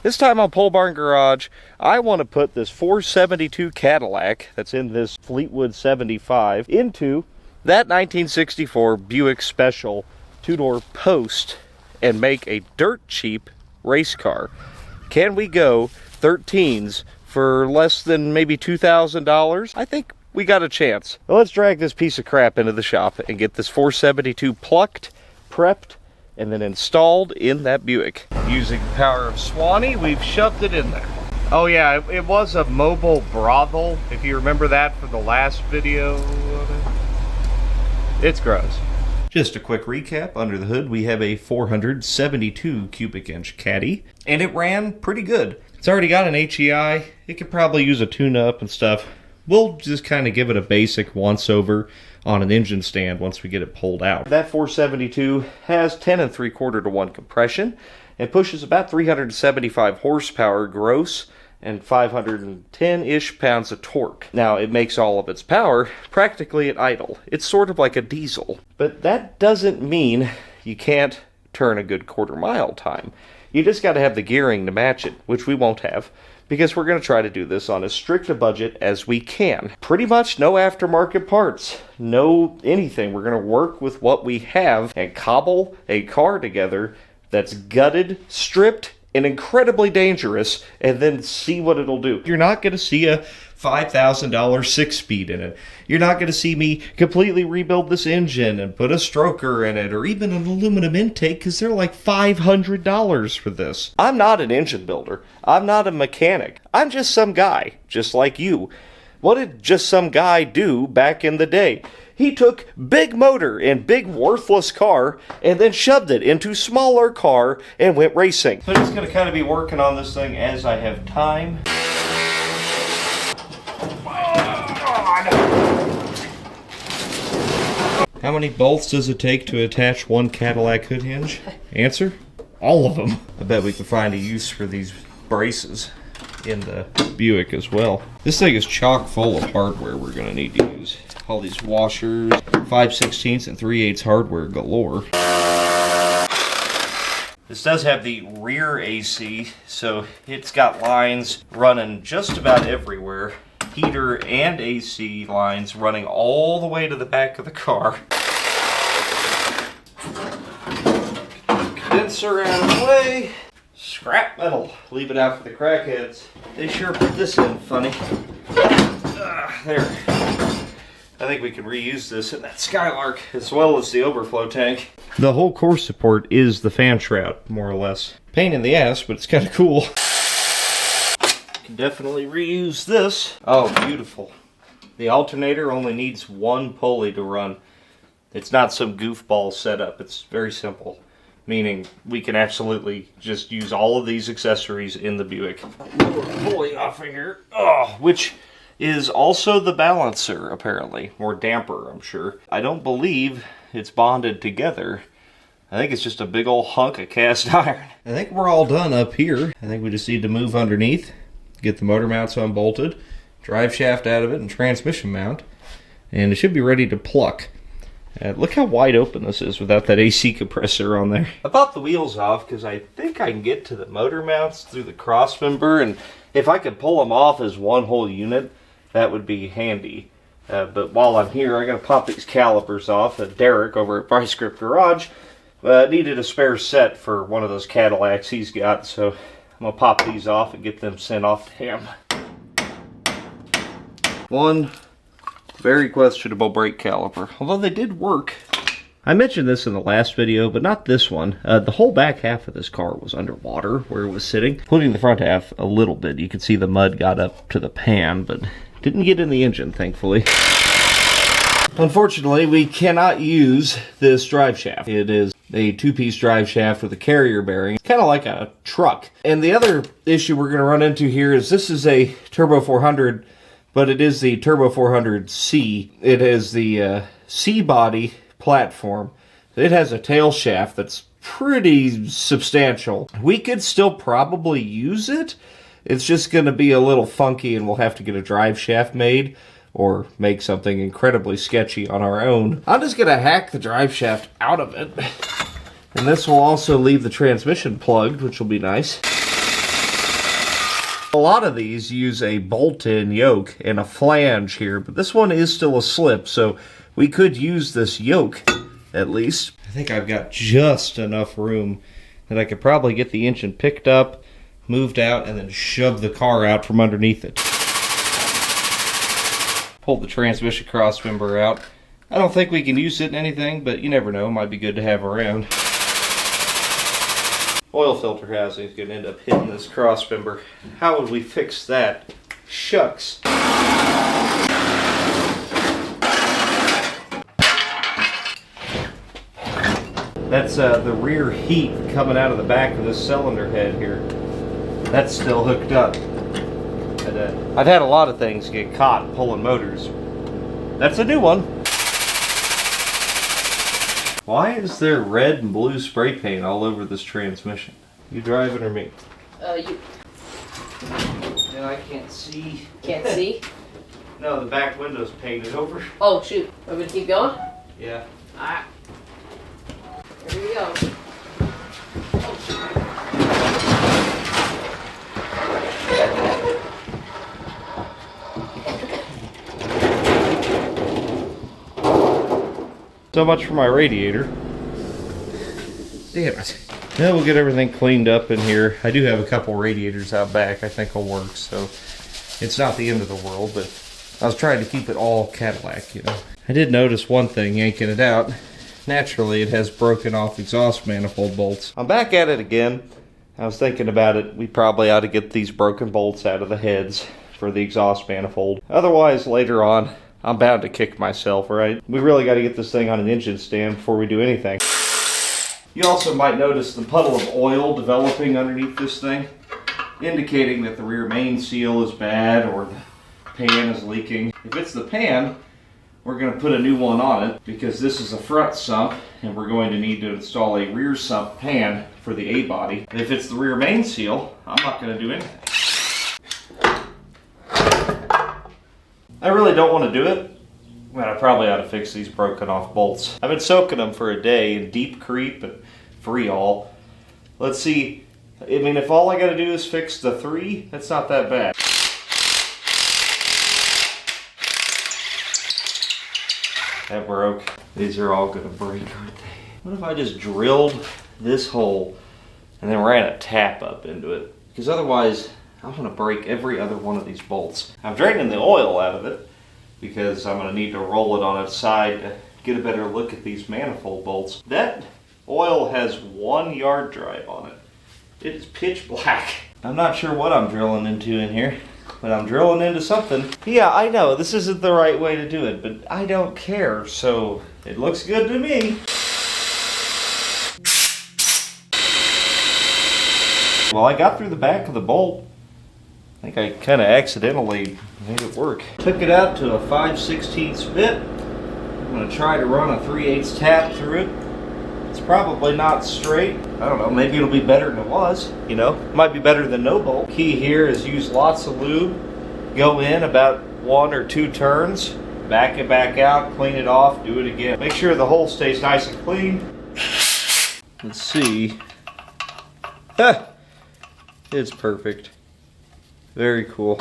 This time on Pole Barn Garage, I want to put this 472 Cadillac that's in this Fleetwood 75 into that 1964 Buick Special two-door post and make a dirt cheap race car. Can we go 13s for less than maybe $2,000? I think we got a chance. Well, let's drag this piece of crap into the shop and get this 472 plucked, prepped, and then installed in that Buick. Using the power of Swanee, we've shoved it in there. Oh yeah, it was a mobile brothel, if you remember that from the last video. It's gross. Just a quick recap, under the hood we have a 472 cubic inch Caddy, and it ran pretty good. It's already got an HEI, it could probably use a tune-up and stuff. We'll just kind of give it a basic once-over on an engine stand once we get it pulled out. That 472 has 10 3/4 to 1 compression and pushes about 375 horsepower gross and 510-ish pounds of torque. Now, it makes all of its power practically at idle. It's sort of like a diesel. But that doesn't mean you can't turn a good quarter-mile time. You just got to have the gearing to match it, which we won't have, because we're going to try to do this on as strict a budget as we can. Pretty much no aftermarket parts, no anything. We're going to work with what we have and cobble a car together that's gutted, stripped, and incredibly dangerous, and then see what it'll do. You're not going to see a $5,000 6-speed in it. You're not going to see me completely rebuild this engine and put a stroker in it, or even an aluminum intake, because they're like $500 for this. I'm not an engine builder. I'm not a mechanic. I'm just some guy, just like you. What did just some guy do back in the day? He took big motor and big worthless car and then shoved it into smaller car and went racing. So I'm just going to kind of be working on this thing as I have time. How many bolts does it take to attach one Cadillac hood hinge? Answer? All of them. I bet we can find a use for these braces in the Buick as well. This thing is chock full of hardware we're going to need to use. All these washers, 5/16 and 3/8 hardware galore. This does have the rear AC, so it's got lines running just about everywhere. Heater and AC lines running all the way to the back of the car. Condenser out of the way. Scrap metal. Leave it out for the crackheads. They sure put this in funny. There. I think we can reuse this in that Skylark as well as the overflow tank. The whole core support is the fan shroud, more or less. Pain in the ass, but it's kind of cool. Can definitely reuse this. Oh, beautiful. The alternator only needs one pulley to run. It's not some goofball setup. It's very simple. Meaning we can absolutely just use all of these accessories in the Buick. Pulley off of here. Oh, which is also the balancer, apparently. Or damper, I'm sure. I don't believe it's bonded together. I think it's just a big old hunk of cast iron. I think we're all done up here. I think we just need to move underneath, get the motor mounts unbolted, drive shaft out of it, and transmission mount. And it should be ready to pluck. Look how wide open this is without that AC compressor on there. I popped the wheels off because I think I can get to the motor mounts through the cross member, and if I could pull them off as one whole unit, that would be handy. But while I'm here, I'm going to pop these calipers off. Derek over at Vice Grip Garage needed a spare set for one of those Cadillacs he's got, so I'm going to pop these off and get them sent off to him. One very questionable brake caliper, although they did work. I mentioned this in the last video, but not this one. The whole back half of this car was underwater where it was sitting, including the front half a little bit. You could see the mud got up to the pan, but didn't get in the engine, thankfully. Unfortunately, we cannot use this drive shaft. It is a two-piece drive shaft with a carrier bearing. It's kind of like a truck. And the other issue we're going to run into here is this is a Turbo 400, but it is the Turbo 400C. It is the C-body platform. It has a tail shaft that's pretty substantial. We could still probably use it. It's just going to be a little funky, and we'll have to get a drive shaft made or make something incredibly sketchy on our own. I'm just going to hack the drive shaft out of it. And this will also leave the transmission plugged, which will be nice. A lot of these use a bolt-in yoke and a flange here, but this one is still a slip, so we could use this yoke at least. I think I've got just enough room that I could probably get the engine picked up, moved out, and then shove the car out from underneath it. Pull the transmission cross member out. I don't think we can use it in anything, but you never know, might be good to have around. Oil filter housing is going to end up hitting this cross member. How would we fix that? Shucks. That's the rear heat coming out of the back of this cylinder head here. That's still hooked up. I've had a lot of things get caught pulling motors. That's a new one. Why is there red and blue spray paint all over this transmission? You driving or me? You. And I can't see. Can't see? No, the back window's painted over. Oh, shoot. Are we going to keep going? Yeah. Alright. Here we go. Oh, shoot. So much for my radiator. Damn it. Now we'll get everything cleaned up in here. I do have a couple radiators out back I think will work, so it's not the end of the world, but I was trying to keep it all Cadillac, you know. I did notice one thing yanking it out. Naturally, it has broken off exhaust manifold bolts. I'm back at it again. I was thinking about it. We probably ought to get these broken bolts out of the heads for the exhaust manifold. Otherwise, later on, I'm bound to kick myself, right? We really got to get this thing on an engine stand before we do anything. You also might notice the puddle of oil developing underneath this thing, indicating that the rear main seal is bad or the pan is leaking. If it's the pan, we're going to put a new one on it because this is a front sump and we're going to need to install a rear sump pan for the A-body. If it's the rear main seal, I'm not going to do anything. I really don't want to do it, but I probably ought to fix these broken off bolts. I've been soaking them for a day in deep creep and Freol. Let's see, I mean, if all I got to do is fix the 3, that's not that bad. That broke. These are all going to break, aren't they? What if I just drilled this hole and then ran a tap up into it? Because otherwise, I'm going to break every other one of these bolts. I'm draining the oil out of it because I'm going to need to roll it on its side to get a better look at these manifold bolts. That oil has 1 yard drive on it. It is pitch black. I'm not sure what I'm drilling into in here, but I'm drilling into something. Yeah, I know, this isn't the right way to do it, but I don't care, so it looks good to me. Well, I got through the back of the bolt. I think I kind of accidentally made it work. Took it out to a 5/16 bit. I'm going to try to run a 3/8 tap through it. It's probably not straight. I don't know, maybe it'll be better than it was. You know, might be better than no bolt. Key here is use lots of lube. Go in about 1 or 2 turns. Back it back out, clean it off, do it again. Make sure the hole stays nice and clean. Let's see. It's perfect. Very cool.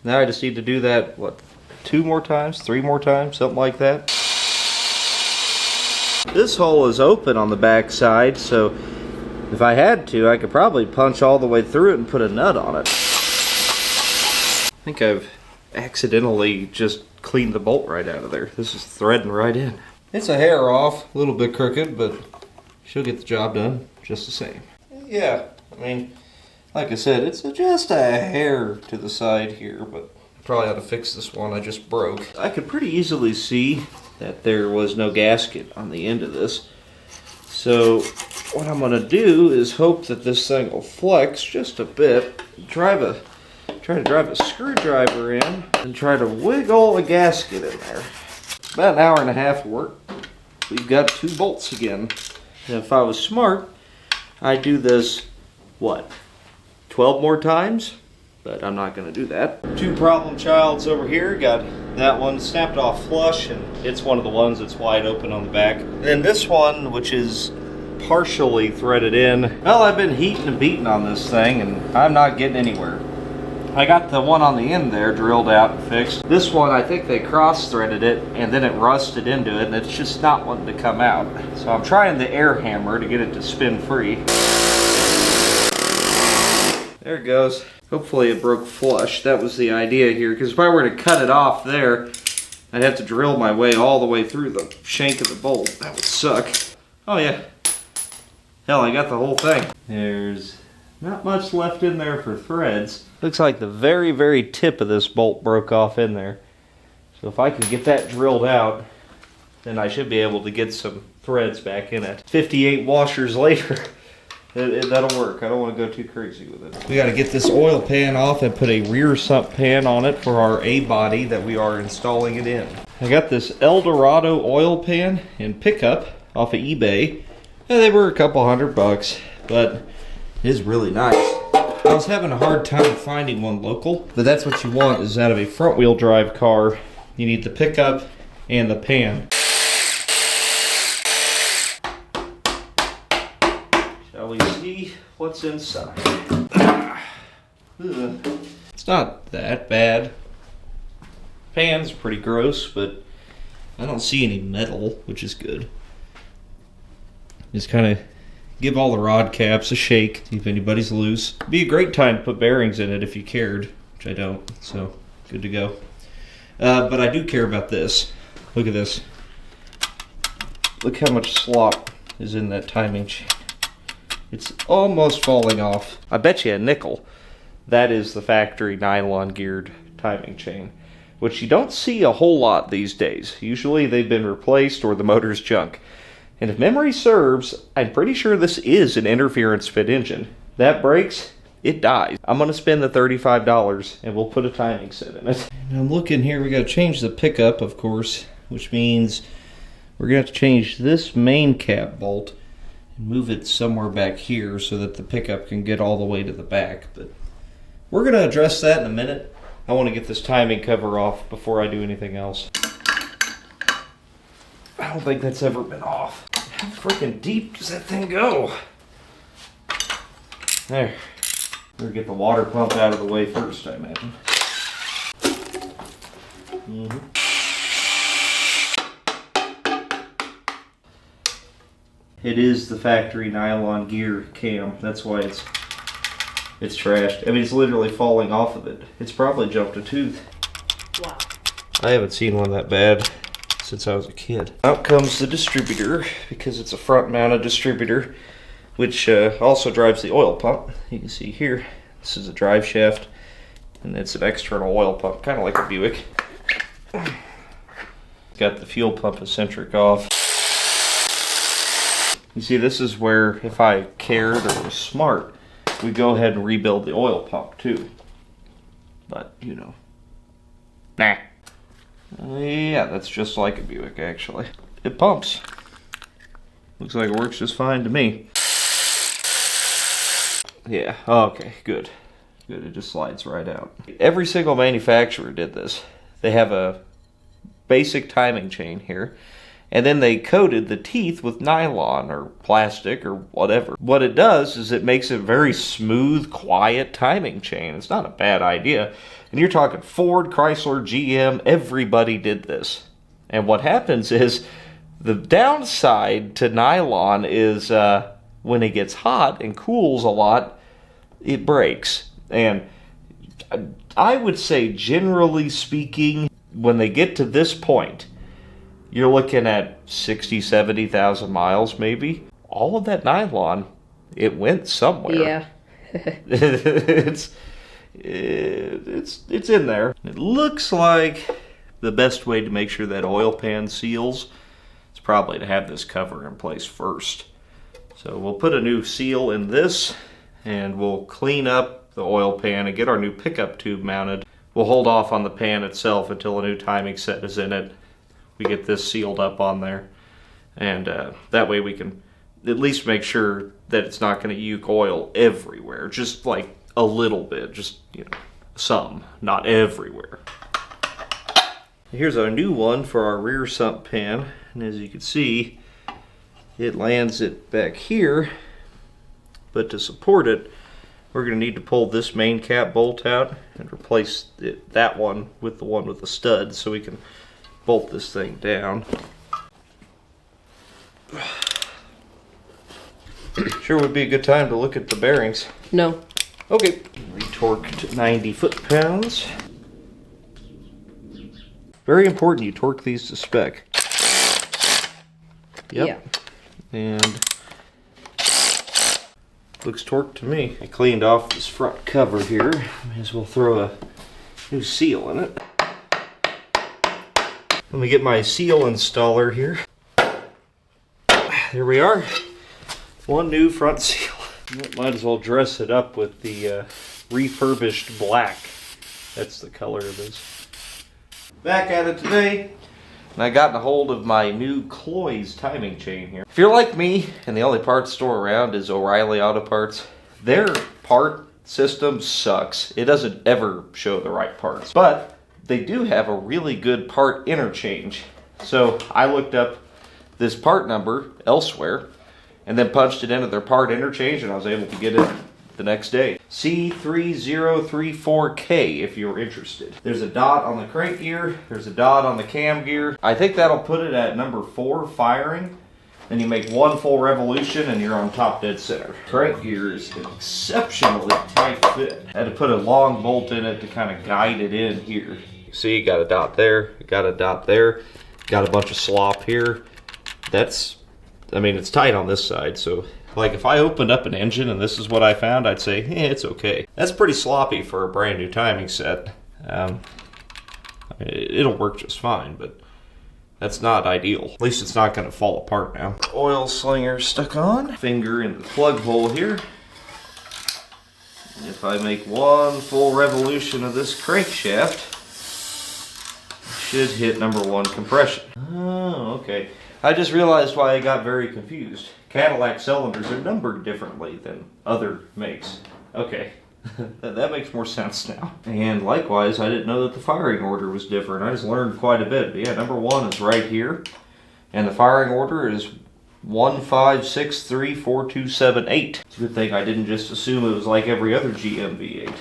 Now I just need to do that, what, 2 more times, 3 more times, something like that. This hole is open on the back side, so if I had to, I could probably punch all the way through it and put a nut on it. I think I've accidentally just cleaned the bolt right out of there. This is threading right in. It's a hair off, a little bit crooked, but she'll get the job done just the same. Yeah, I mean, like I said, it's just a hair to the side here, but I probably ought to fix this one I just broke. I could pretty easily see that there was no gasket on the end of this. So what I'm going to do is hope that this thing will flex just a bit. Try to drive a screwdriver in and try to wiggle a gasket in there. About an hour and a half of work. We've got 2 bolts again. And if I was smart, I'd do this, what, 12 more times? But I'm not going to do that. 2 problem childs over here. Got that one snapped off flush, and it's one of the ones that's wide open on the back. Then this one, which is partially threaded in. Well, I've been heating and beating on this thing, and I'm not getting anywhere. I got the one on the end there drilled out and fixed. This one, I think they cross-threaded it and then it rusted into it and it's just not wanting to come out. So I'm trying the air hammer to get it to spin free. There it goes. Hopefully it broke flush. That was the idea here, because if I were to cut it off there, I'd have to drill my way all the way through the shank of the bolt. That would suck. Oh yeah. Hell, I got the whole thing. There's not much left in there for threads. Looks like the very, very tip of this bolt broke off in there. So if I can get that drilled out, then I should be able to get some threads back in it. 58 washers later. That'll work. I don't want to go too crazy with it. We got to get this oil pan off and put a rear sump pan on it for our A-body that we are installing it in. I got this Eldorado oil pan and pickup off of eBay. They were a couple $100, but it is really nice. I was having a hard time finding one local, but that's what you want is out of a front wheel drive car. You need the pickup and the pan. Shall we see what's inside? It's not that bad. Pan's pretty gross, but I don't see any metal, which is good. Just kind of give all the rod caps a shake, see if anybody's loose. Be a great time to put bearings in it if you cared, which I don't, so good to go. But I do care about this. Look at this. Look how much slop is in that timing chain. It's almost falling off. I bet you a nickel that is the factory nylon geared timing chain, which you don't see a whole lot these days. Usually they've been replaced or the motor's junk. And if memory serves, I'm pretty sure this is an interference fit engine. That breaks, it dies. I'm gonna spend the $35 and we'll put a timing set in it. And I'm looking here, we gotta change the pickup, of course, which means we're gonna have to change this main cap bolt and move it somewhere back here so that the pickup can get all the way to the back. But we're gonna address that in a minute. I wanna get this timing cover off before I do anything else. I don't think that's ever been off. How freaking deep does that thing go? There. We're gonna get the water pump out of the way first, I imagine. It is the factory nylon gear cam. That's why it's trashed. I mean, it's literally falling off of it. It's probably jumped a tooth. Wow. I haven't seen one that bad since I was a kid. Out comes the distributor, because it's a front-mounted distributor, which also drives the oil pump. You can see here, this is a drive shaft, and it's an external oil pump, kind of like a Buick. Got the fuel pump eccentric off. You see, this is where, if I cared or was smart, we'd go ahead and rebuild the oil pump too. But, you know, nah. Yeah, that's just like a Buick, actually. It pumps. Looks like it works just fine to me. Yeah, okay, good. Good, it just slides right out. Every single manufacturer did this. They have a basic timing chain here, and then they coated the teeth with nylon or plastic or whatever. What it does is it makes a very smooth, quiet timing chain. It's not a bad idea. And you're talking Ford, Chrysler, GM, everybody did this. And what happens is, the downside to nylon is when it gets hot and cools a lot, it breaks. And I would say, generally speaking, when they get to this point, you're looking at 60, 70,000 miles maybe. All of that nylon, it went somewhere. Yeah. It's in there. It looks like the best way to make sure that oil pan seals is probably to have this cover in place first. So we'll put a new seal in this, and we'll clean up the oil pan and get our new pickup tube mounted. We'll hold off on the pan itself until a new timing set is in it. We get this sealed up on there, and that way we can at least make sure that it's not going to uke oil everywhere. Just like a little bit, just, you know, some, not everywhere. Here's our new one for our rear sump pan, and as you can see, it lands it back here, but to support it, we're going to need to pull this main cap bolt out and replace that one with the stud so we can bolt this thing down. Sure would be a good time to look at the bearings. No. Okay. Retorqued 90 foot-pounds. Very important you torque these to spec. Yep. Yeah. And looks torqued to me. I cleaned off this front cover here. May as well throw a new seal in it. Let me get my seal installer here. There we are. One new front seal. Might as well dress it up with the refurbished black. That's the color of this. Back at it today. And I got a hold of my new Cloy's timing chain here. If you're like me, and the only parts store around is O'Reilly Auto Parts, their part system sucks. It doesn't ever show the right parts. But they do have a really good part interchange. So I looked up this part number elsewhere, and then punched it into their part interchange, and I was able to get it the next day. C3034K if you're interested. There's a dot on the crank gear, there's a dot on the cam gear. I think that'll put it at number 4 firing. Then you make one full revolution and you're on top dead center. Crank gear is an exceptionally tight fit. I had to put a long bolt in it to kind of guide it in here. You see, you got a dot there, you got a dot there, got a bunch of slop here. I mean, it's tight on this side, so like if I opened up an engine and this is what I found, I'd say, it's okay. That's pretty sloppy for a brand new timing set. It'll work just fine, but that's not ideal. At least it's not going to fall apart now. Oil slinger stuck on. Finger in the plug hole here. And if I make one full revolution of this crankshaft, it should hit number 1 compression. Oh, okay. I just realized why I got very confused. Cadillac cylinders are numbered differently than other makes. Okay, that makes more sense now. And likewise, I didn't know that the firing order was different. I just learned quite a bit. But yeah, number 1 is right here. And the firing order is 1, 5, 6, 3, 4, 2, 7, 8. It's a good thing I didn't just assume it was like every other GM V8.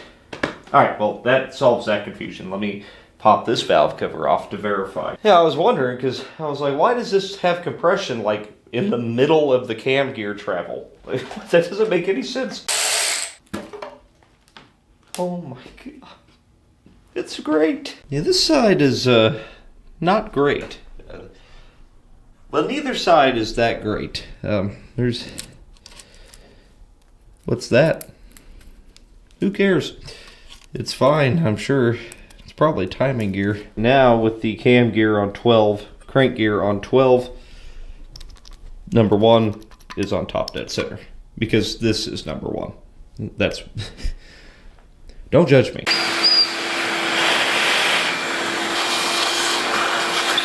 Alright, well, that solves that confusion. Let me pop this valve cover off to verify. Yeah, I was wondering, because I was like, why does this have compression like in the middle of the cam gear travel? Like, that doesn't make any sense. Oh my god. It's great. Yeah, this side is not great. Well, neither side is that great. What's that? Who cares? It's fine, I'm sure. Probably timing gear. Now with the cam gear on 12, crank gear on 12, number 1 is on top dead center. Because this is number 1. That's... Don't judge me.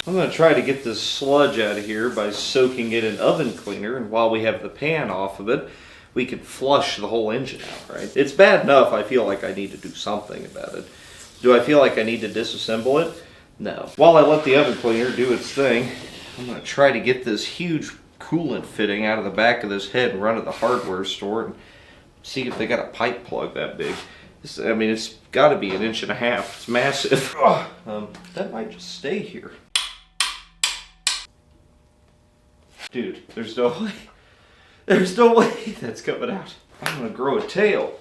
I'm going to try to get this sludge out of here by soaking it in oven cleaner, and while we have the pan off of it, we can flush the whole engine out, right? It's bad enough I feel like I need to do something about it. Do I feel like I need to disassemble it? No. While I let the oven cleaner do its thing, I'm going to try to get this huge coolant fitting out of the back of this head and run to the hardware store and see if they got a pipe plug that big. I mean, it's got to be 1.5 inches. It's massive. That might just stay here. Dude, there's no way. There's no way that's coming out. I'm going to grow a tail.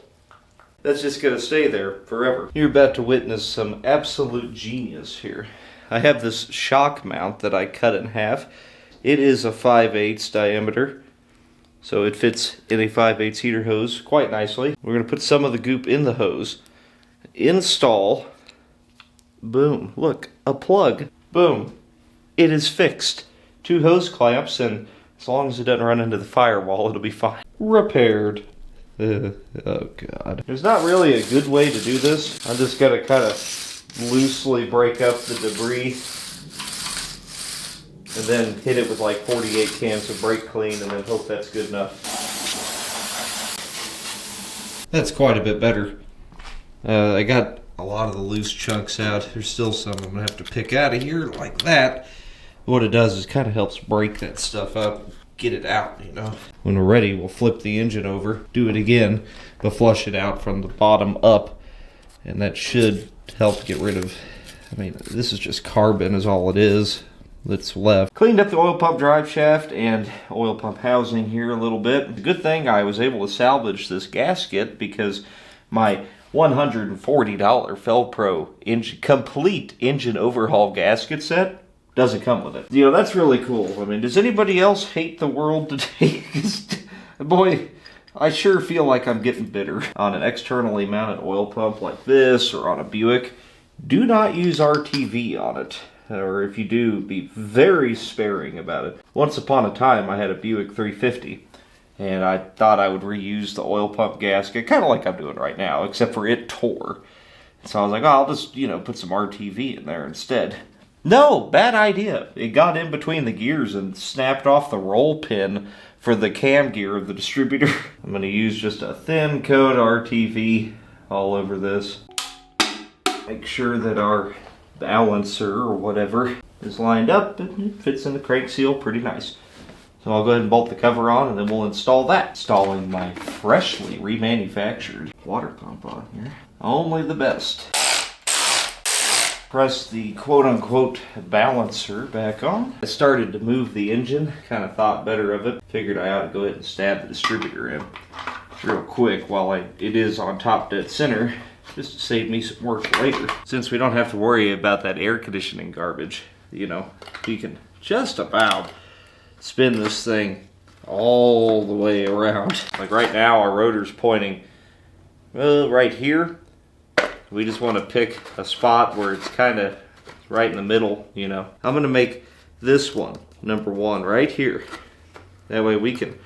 That's just going to stay there forever. You're about to witness some absolute genius here. I have this shock mount that I cut in half. It is a 5/8 diameter, so it fits in a 5/8 heater hose quite nicely. We're going to put some of the goop in the hose, install, boom, look, a plug, boom. It is fixed. 2 hose clamps, and as long as it doesn't run into the firewall, it'll be fine. Repaired. Oh god. There's not really a good way to do this. I'm just gonna kind of loosely break up the debris and then hit it with like 48 cans of brake clean and then hope that's good enough. That's quite a bit better. I got a lot of the loose chunks out. There's still some I'm gonna have to pick out of here like that. What it does is kind of helps break that stuff up. get it out, you know. When we're ready, we'll flip the engine over, do it again, but flush it out from the bottom up, and that should help get rid of, I mean, this is just carbon is all it is that's left. Cleaned up the oil pump drive shaft and oil pump housing here a little bit. The good thing I was able to salvage this gasket because my $140 Felpro complete engine overhaul gasket set doesn't come with it. You know, that's really cool. I mean, does anybody else hate the world today? Boy, I sure feel like I'm getting bitter. On an externally mounted oil pump like this or on a Buick, do not use RTV on it. Or if you do, be very sparing about it. Once upon a time, I had a Buick 350. And I thought I would reuse the oil pump gasket, kind of like I'm doing right now, except for it tore. So I was like, oh, I'll just, you know, put some RTV in there instead. No, bad idea. It got in between the gears and snapped off the roll pin for the cam gear of the distributor. I'm going to use just a thin coat of RTV all over this. Make sure that our balancer or whatever is lined up and it fits in the crank seal pretty nice. So I'll go ahead and bolt the cover on and then we'll install that. Installing my freshly remanufactured water pump on here. Only the best. Press the quote-unquote balancer back on. I started to move the engine, kind of thought better of it. Figured I ought to go ahead and stab the distributor in real quick while it is on top dead center, just to save me some work later. Since we don't have to worry about that air conditioning garbage, you know, we can just about spin this thing all the way around. Like right now, our rotor's pointing, well, right here. We just want to pick a spot where it's kind of right in the middle, you know. I'm going to make this one number 1 right here. That way we can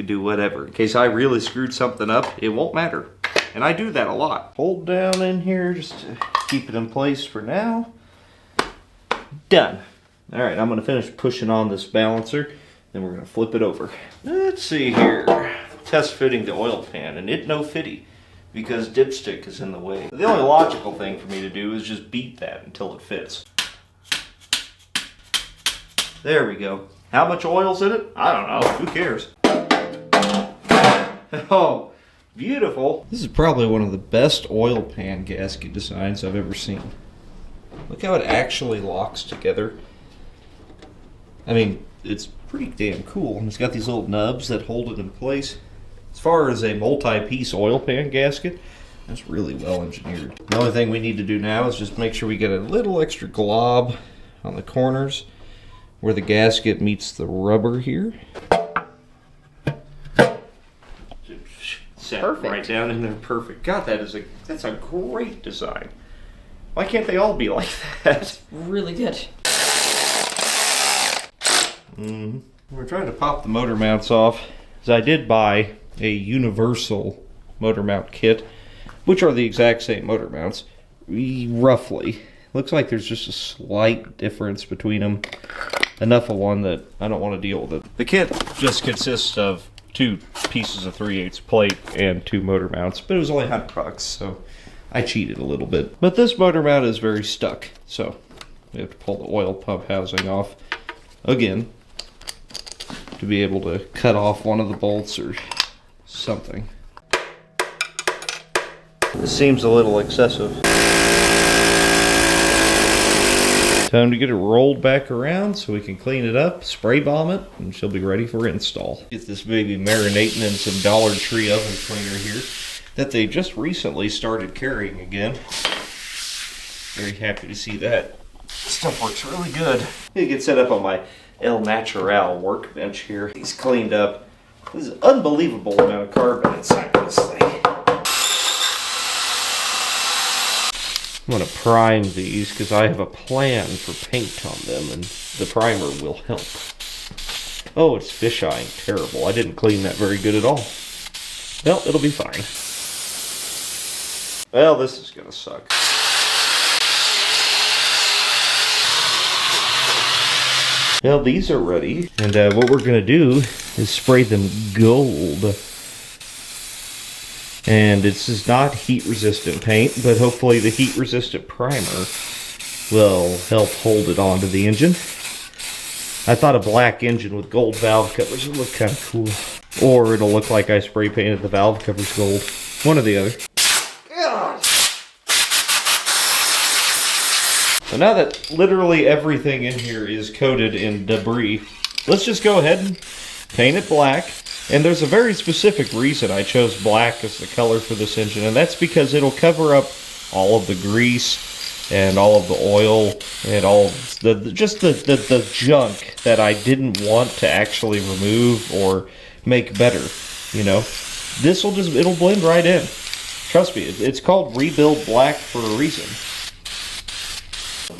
do whatever. In case I really screwed something up, it won't matter. And I do that a lot. Hold down in here just to keep it in place for now. Done. All right, I'm going to finish pushing on this balancer. Then we're going to flip it over. Let's see here. Test fitting the oil pan, and it no fitty, because dipstick is in the way. The only logical thing for me to do is just beat that until it fits. There we go. How much oil's in it? I don't know. Who cares? Oh, beautiful. This is probably one of the best oil pan gasket designs I've ever seen. Look how it actually locks together. I mean, it's pretty damn cool. And it's got these little nubs that hold it in place. As far as a multi-piece oil pan gasket, that's really well engineered. The only thing we need to do now is just make sure we get a little extra glob on the corners where the gasket meets the rubber here. Set Perfect. right down in there, perfect. God, that's a great design. Why can't they all be like that? Really good. We're trying to pop the motor mounts off, because I did buy a universal motor mount kit, which are the exact same motor mounts, roughly. Looks like there's just a slight difference between them. Enough of one that I don't want to deal with it. The kit just consists of 2 pieces of 3/8 plate and 2 motor mounts, but it was only $100, so I cheated a little bit. But this motor mount is very stuck, so we have to pull the oil pump housing off again to be able to cut off one of the bolts or something. This seems a little excessive. Time to get it rolled back around so we can clean it up, spray bomb it, and she'll be ready for install. Get this baby marinating in some Dollar Tree oven cleaner here that they just recently started carrying again. Very happy to see that. Stuff works really good. It gets set up on my El Natural workbench here. He's cleaned up. This is an unbelievable amount of carbon inside this thing. I'm going to prime these because I have a plan for paint on them, and the primer will help. Oh, it's fish-eyeing terrible. I didn't clean that very good at all. Well, it'll be fine. Well, this is going to suck. Well, these are ready, and what we're going to do is spray them gold. And this is not heat-resistant paint, but hopefully the heat-resistant primer will help hold it onto the engine. I thought a black engine with gold valve covers would look kind of cool. Or it'll look like I spray painted the valve covers gold. One or the other. God. So now that literally everything in here is coated in debris, let's just go ahead and paint it black. And there's a very specific reason I chose black as the color for this engine, and that's because it'll cover up all of the grease and all of the oil and all of the junk that I didn't want to actually remove or make better. You know, it'll blend right in. Trust me, it's called Rebuild Black for a reason.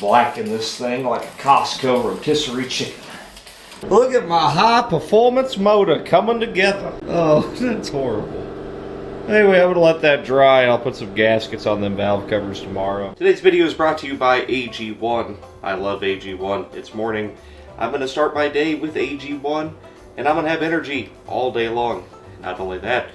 Black in this thing like a Costco rotisserie chicken. Look at my high performance motor coming together. Oh, that's horrible. Anyway, I'm going to let that dry and I'll put some gaskets on them valve covers tomorrow. Today's video is brought to you by AG1. I love AG1. It's morning. I'm going to start my day with AG1 and I'm going to have energy all day long. Not only that,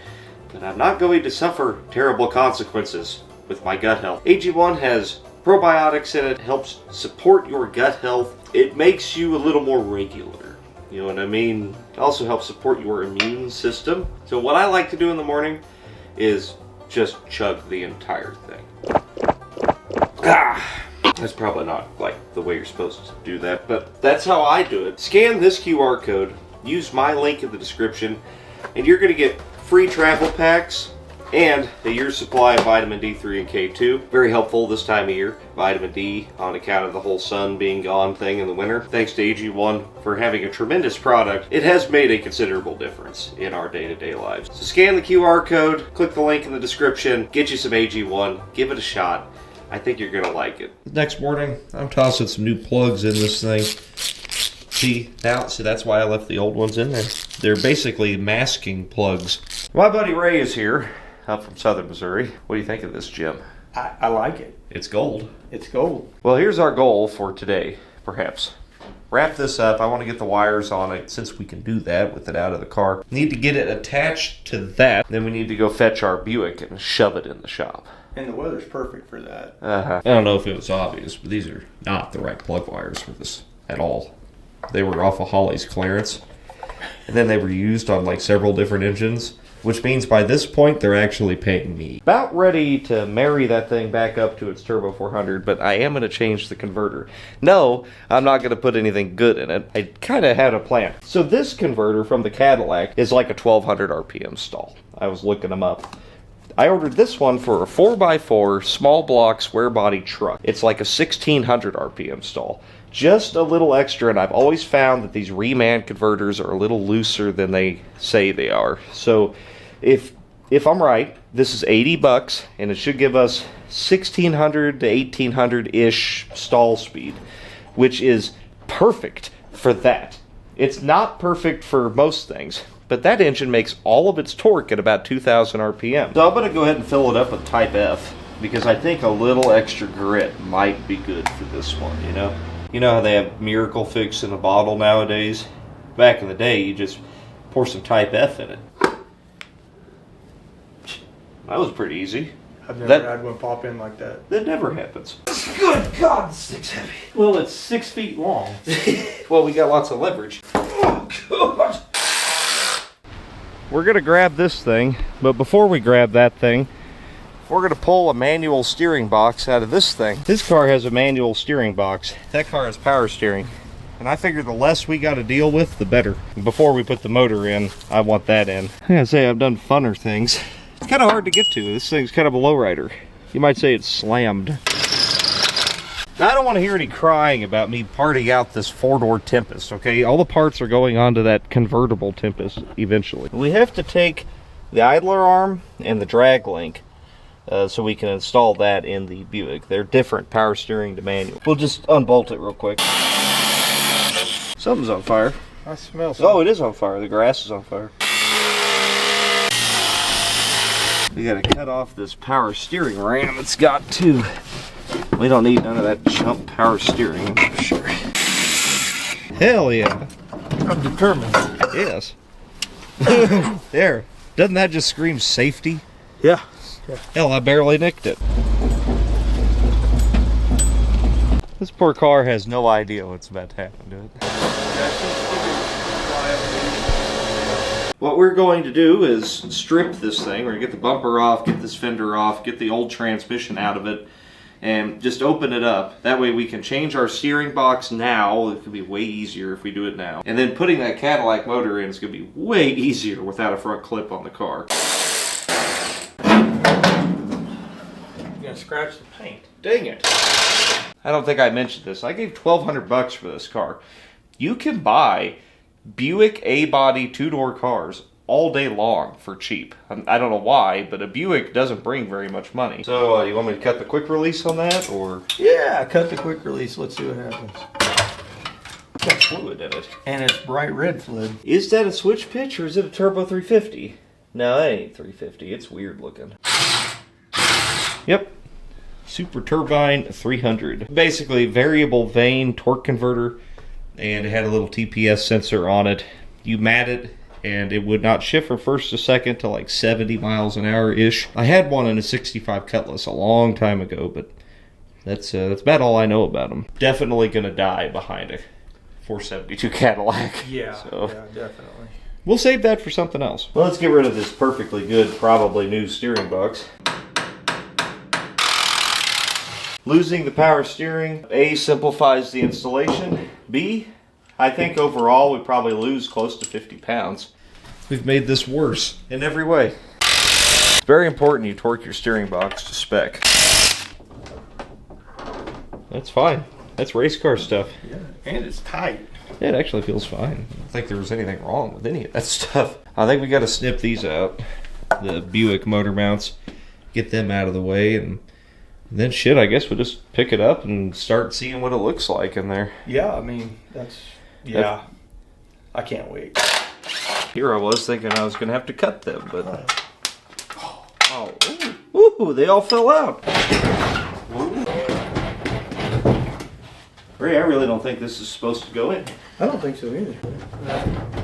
but I'm not going to suffer terrible consequences with my gut health. AG1 has probiotics in it, helps support your gut health. It makes you a little more regular. You know what I mean? It also helps support your immune system. So what I like to do in the morning is just chug the entire thing. That's probably not like the way you're supposed to do that, but that's how I do it. Scan this QR code, use my link in the description, and you're going to get free travel packs and a year's supply of vitamin D3 and K2. Very helpful this time of year. Vitamin D on account of the whole sun being gone thing in the winter. Thanks to AG1 for having a tremendous product. It has made a considerable difference in our day-to-day lives. So scan the QR code, click the link in the description, get you some AG1, give it a shot. I think you're gonna like it. Next morning, I'm tossing some new plugs in this thing. See, that's why I left the old ones in there. They're basically masking plugs. My buddy Ray is here. Up from southern Missouri. What do you think of this, Jim? I like it. It's gold. It's gold. Well, here's our goal for today, perhaps. Wrap this up. I want to get the wires on it since we can do that with it out of the car. Need to get it attached to that. Then we need to go fetch our Buick and shove it in the shop. And the weather's perfect for that. I don't know if it was obvious, but these are not the right plug wires for this at all. They were off of Holly's clearance. And then they were used on like several different engines. Which means by this point, they're actually paying me. About ready to marry that thing back up to its Turbo 400, but I am going to change the converter. No, I'm not going to put anything good in it. I kind of had a plan. So this converter from the Cadillac is like a 1200 RPM stall. I was looking them up. I ordered this one for a 4x4 small block square body truck. It's like a 1600 RPM stall. Just a little extra, and I've always found that these reman converters are a little looser than they say they are. So if I'm right, this is $80 and it should give us 1600 to 1800-ish stall speed, which is perfect for that. It's not perfect for most things, but that engine makes all of its torque at about 2000 RPM. So I'm going to go ahead and fill it up with Type F because I think a little extra grit might be good for this one, you know? You know how they have Miracle Fix in a bottle nowadays? Back in the day, you just pour some Type F in it. That was pretty easy. I've never had one pop in like that. That never happens. Good God, this thing's heavy. Well, it's 6 feet long. Well, we got lots of leverage. Oh, God. We're going to grab this thing, but before we grab that thing, we're going to pull a manual steering box out of this thing. This car has a manual steering box. That car has power steering. And I figure the less we got to deal with, the better. Before we put the motor in, I want that in. I gotta say, I've done funner things. It's kind of hard to get to. This thing's kind of a lowrider. You might say it's slammed. Now, I don't want to hear any crying about me parting out this four-door Tempest, okay? All the parts are going onto that convertible Tempest eventually. We have to take the idler arm and the drag link so we can install that in the Buick. They're different, power steering to manual. We'll just unbolt it real quick. Something's on fire. I smell something. Oh, it is on fire. The grass is on fire. We gotta cut off this power steering ram it's got too. We don't need none of that chump power steering, I'm sure. Hell yeah. I'm determined. Yes. There. Doesn't that just scream safety? Yeah. Hell, I barely nicked it. This poor car has no idea what's about to happen to it. What we're going to do is strip this thing. We're going to get the bumper off, get this fender off, get the old transmission out of it, and just open it up. That way we can change our steering box now. It could be way easier if we do it now. And then putting that Cadillac motor in is going to be way easier without a front clip on the car. You're gonna scratch the paint. Dang it. I don't think I mentioned this. I gave $1,200 for this car. You can buy Buick A-body two-door cars all day long for cheap. I don't know why, but a Buick doesn't bring very much money. So you want me to cut the quick release on that, or? Yeah, cut the quick release. Let's see what happens. It's got fluid in it. And it's bright red fluid. Is that a switch pitch, or is it a turbo 350? No, that ain't 350. It's weird looking. Yep. Super Turbine 300. Basically, variable vane torque converter, and it had a little TPS sensor on it. You mat it, and it would not shift from first to second to like 70 miles an hour-ish. I had one in a 65 Cutlass a long time ago, but that's about all I know about them. Definitely going to die behind a 472 Cadillac. Yeah, so yeah, definitely. we'll save that for something else. Well, let's get rid of this perfectly good, probably new steering box. Losing the power steering, A, simplifies the installation. B, I think overall we probably lose close to 50 pounds. We've made this worse in every way. It's very important you torque your steering box to spec. That's fine. That's race car stuff. Yeah, and it's tight. It actually feels fine. I don't think there was anything wrong with any of that stuff. I think we got to snip these out. The Buick motor mounts. Get them out of the way, and then shit, I guess we'll just pick it up and start seeing what it looks like in there. Yeah, I mean, yeah. I can't wait. Here I was thinking I was going to have to cut them, but... Oh, ooh, they all fell out. Ray, I really don't think this is supposed to go in. I don't think so either.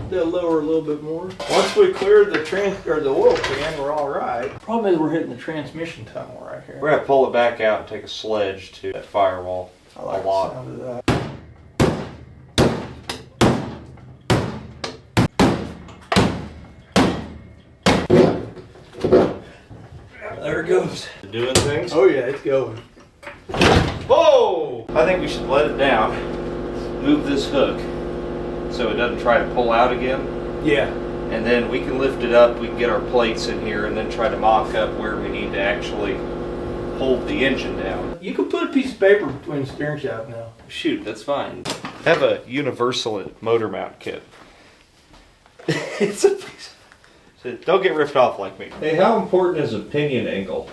They'll lower a little bit more. Once we clear the oil pan, we're all right. Problem is we're hitting the transmission tunnel right here. We're going to pull it back out and take a sledge to that firewall. I like a lot. the sound of that. There it goes. Doing things? Oh yeah, it's going. Whoa! I think we should let it down. Move this hook so it doesn't try to pull out again. Yeah. And then we can lift it up, we can get our plates in here, and then try to mock up where we need to actually hold the engine down. You can put a piece of paper between the steering shaft now. Shoot, that's fine. Have a universal motor mount kit. It's a piece. So don't get ripped off like me. Hey, how important is a pinion angle?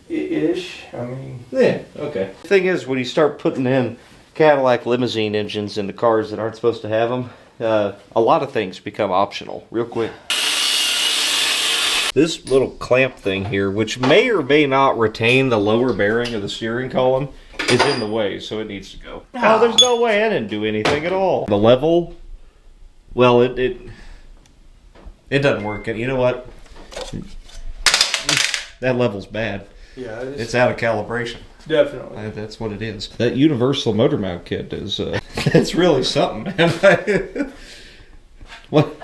Ish. I mean. Yeah, okay. The thing is, when you start putting in Cadillac limousine engines into cars that aren't supposed to have them, a lot of things become optional real quick. This little clamp thing here, which may or may not retain the lower bearing of the steering column, is in the way, so it needs to go. Oh, there's no way. I didn't do anything at all. The level, well, it doesn't work. You know what? That level's bad. Yeah, It's out of calibration. Definitely. That's what it is. That universal motor mount kit is, it's really something, man. What?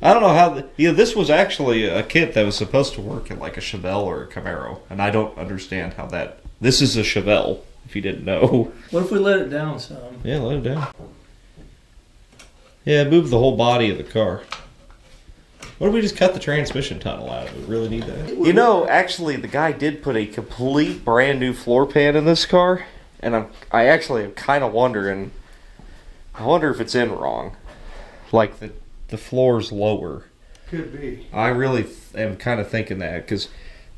I don't know how, this was actually a kit that was supposed to work in like a Chevelle or a Camaro, and I don't understand how this is a Chevelle, if you didn't know. What if we let it down some? Yeah, let it down. Yeah, move the whole body of the car. What if we just cut the transmission tunnel out of it? Really need that? You know, actually, the guy did put a complete brand new floor pan in this car, and I actually am kind of wondering. I wonder if it's in wrong. Like the floor's lower. Could be. I really am kind of thinking that because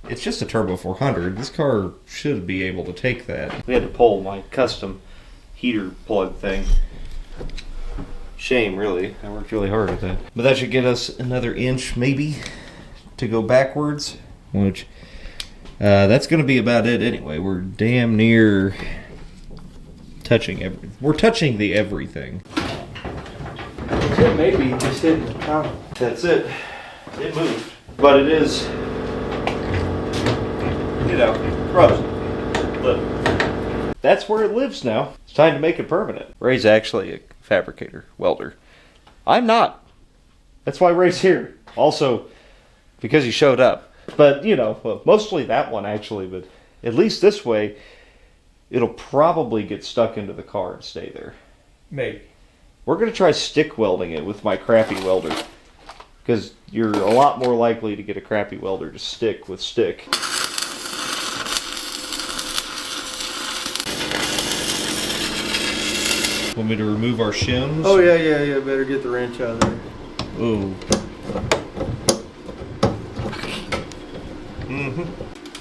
it's just a Turbo 400. This car should be able to take that. We had to pull my custom heater plug thing. Shame, really. I worked really hard at that. But that should get us another inch, maybe, to go backwards. Which, that's going to be about it anyway. We're damn near touching everything. We're touching the everything. It may be just hitting the tunnel. That's it. It moved. But it is, rubs. Look. that's where it lives now. It's time to make it permanent. Ray's actually a fabricator, welder. I'm not. That's why Ray's here. Also, because he showed up. But, you know, well, mostly that one actually, but at least this way, it'll probably get stuck into the car and stay there. Maybe. We're going to try stick welding it with my crappy welder. Because you're a lot more likely to get a crappy welder to stick with stick. Want me to remove our shims? Oh, yeah. Better get the wrench out of there. Ooh.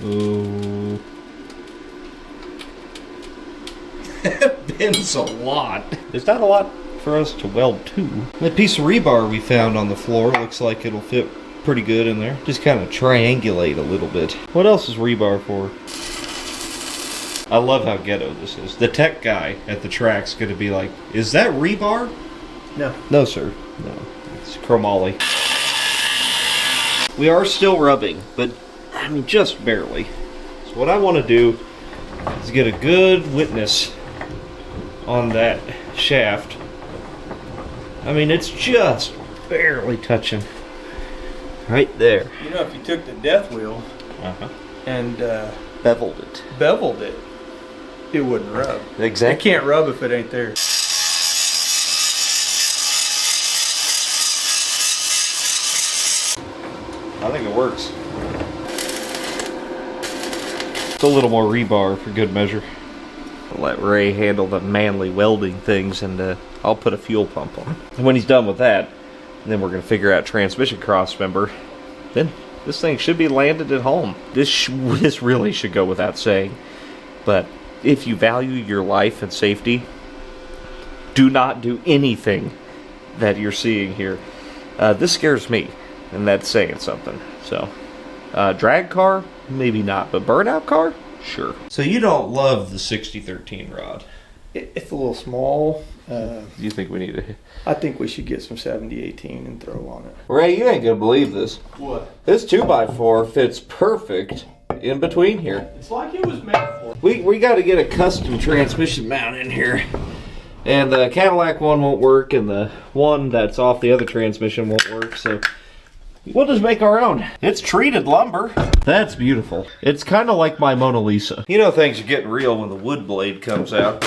Ooh. That bends a lot. There's not a lot for us to weld to. That piece of rebar we found on the floor looks like it'll fit pretty good in there. Just kind of triangulate a little bit. What else is rebar for? I love how ghetto this is. The tech guy at the track's gonna be like, is that rebar? No. No, sir. No. It's chromoly. We are still rubbing, but I mean, just barely. So what I want to do is get a good witness on that shaft. I mean, it's just barely touching. Right there. You know, if you took the death wheel and Beveled it. beveled it, it wouldn't rub. Exactly. It can't rub if it ain't there. I think it works. It's a little more rebar for good measure. I'll let Ray handle the manly welding things, and I'll put a fuel pump on. And when he's done with that, then we're going to figure out transmission cross member. Then this thing should be landed at home. This really should go without saying. But if you value your life and safety, do not do anything that you're seeing here. This scares me, and that's saying something. So, drag car? Maybe not, but burnout car? Sure. So you don't love the 6013 rod? It's a little small. Do you think we need to... I think we should get some 7018 and throw on it. Ray, you ain't gonna believe this. What? This 2x4 fits perfect in between here. It's like it was made for. We got to get a custom transmission mount in here. And the Cadillac one won't work, and the one that's off the other transmission won't work, so we'll just make our own. It's treated lumber. That's beautiful. It's kind of like my Mona Lisa. You know things are getting real when the wood blade comes out.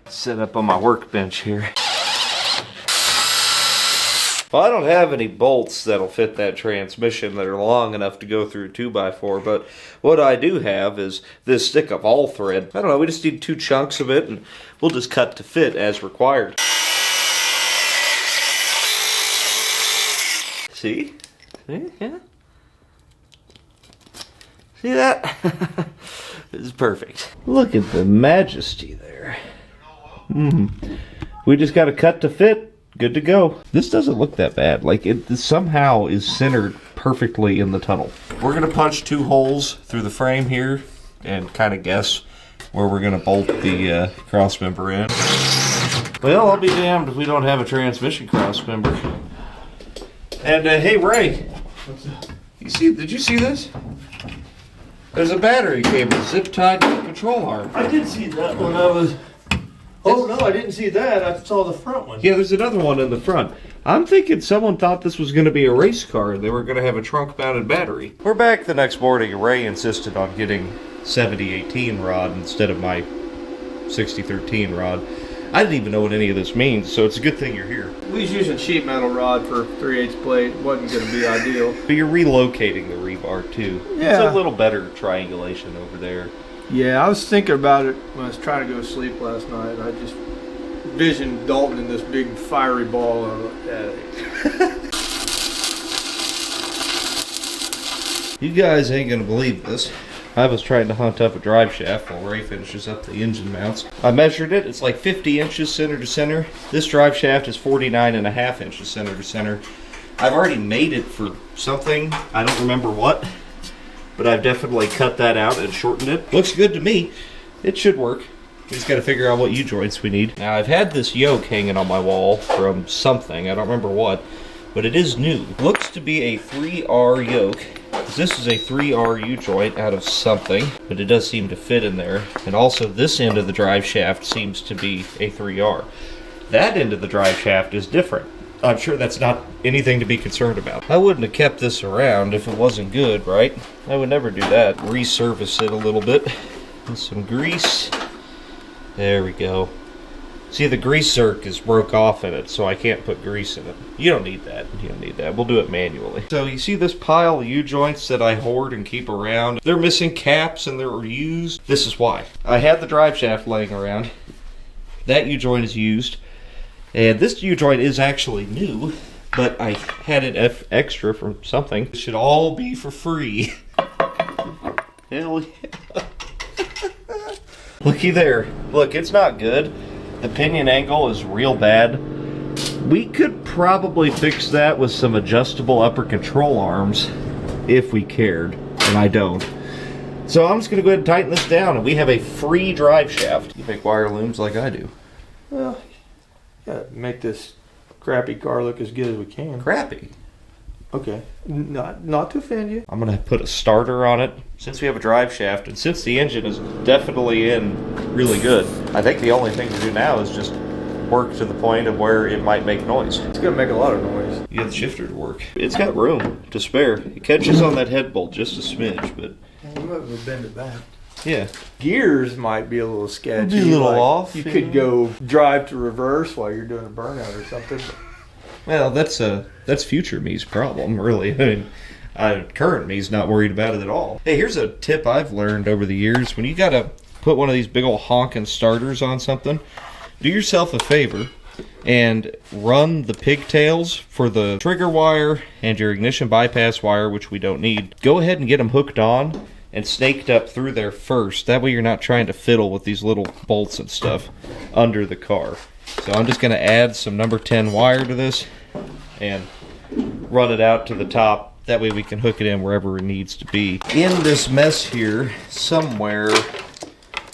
Set up on my workbench here. Well, I don't have any bolts that'll fit that transmission that are long enough to go through 2x4, but what I do have is this stick of all thread. I don't know, we just need 2 chunks of it, and we'll just cut to fit as required. See? See? Yeah? See that? This is perfect. Look at the majesty there. We just got to cut to fit. Good to go. This doesn't look that bad. Like, it somehow is centered perfectly in the tunnel. We're going to punch 2 holes through the frame here and kind of guess where we're going to bolt the cross member in. Well, I'll be damned if we don't have a transmission cross member. And hey, Ray. What's that? Did you see this? There's a battery cable zip tied to the control arm. I did see that when I was... Oh, no, I didn't see that. I saw the front one. Yeah, there's another one in the front. I'm thinking someone thought this was going to be a race car and they were going to have a trunk-mounted battery. We're back the next morning, and Ray insisted on getting 7018 rod instead of my 6013 rod. I didn't even know what any of this means, so it's a good thing you're here. We was using sheet metal rod for 3/8 plate. Wasn't going to be ideal. But you're relocating the rebar, too. Yeah. It's a little better triangulation over there. Yeah, I was thinking about it when I was trying to go to sleep last night. I just visioned Dalton in this big fiery ball. And I looked at it. You guys ain't gonna believe this. I was trying to hunt up a drive shaft while Ray finishes up the engine mounts. I measured it. It's like 50 inches center to center. This drive shaft is 49.5 inches center to center. I've already made it for something. I don't remember what. But I've definitely cut that out and shortened it. Looks good to me. It should work. We just got to figure out what U-joints we need. Now, I've had this yoke hanging on my wall from something. I don't remember what. But it is new. Looks to be a 3R yoke. This is a 3R U-joint out of something, but it does seem to fit in there. And also this end of the drive shaft seems to be a 3R. That end of the drive shaft is different. I'm sure that's not anything to be concerned about. I wouldn't have kept this around if it wasn't good, right? I would never do that. Resurface it a little bit with some grease. There we go. See, the grease zerk is broke off in it, so I can't put grease in it. You don't need that. You don't need that. We'll do it manually. So you see this pile of U-joints that I hoard and keep around? They're missing caps and they're used. This is why. I had the drive shaft laying around. That U-joint is used. And this U-joint is actually new, but I had it extra from something. It should all be for free. Hell yeah. Looky there. Look, it's not good. The pinion angle is real bad. We could probably fix that with some adjustable upper control arms if we cared, and I don't. So I'm just going to go ahead and tighten this down, and we have a free drive shaft. You make wire looms like I do. Well, yeah, make this crappy car look as good as we can. Crappy? Okay, not to offend you. I'm going to put a starter on it. Since we have a drive shaft, and since the engine is definitely in really good, I think the only thing to do now is just work to the point of where it might make noise. It's going to make a lot of noise. You get the shifter to work. It's got room to spare. It catches on that head bolt just a smidge, but... You might have bend it back. Yeah. Gears might be a little sketchy. It'll be a little off. You could go drive to reverse while you're doing a burnout or something. Well, that's future me's problem, really. I mean, current me's not worried about it at all. Hey, here's a tip I've learned over the years. When you gotta put one of these big old honking starters on something, do yourself a favor and run the pigtails for the trigger wire and your ignition bypass wire, which we don't need. Go ahead and get them hooked on and snaked up through there first. That way you're not trying to fiddle with these little bolts and stuff under the car. So I'm just going to add some number 10 wire to this and run it out to the top. That way we can hook it in wherever it needs to be. In this mess here, somewhere,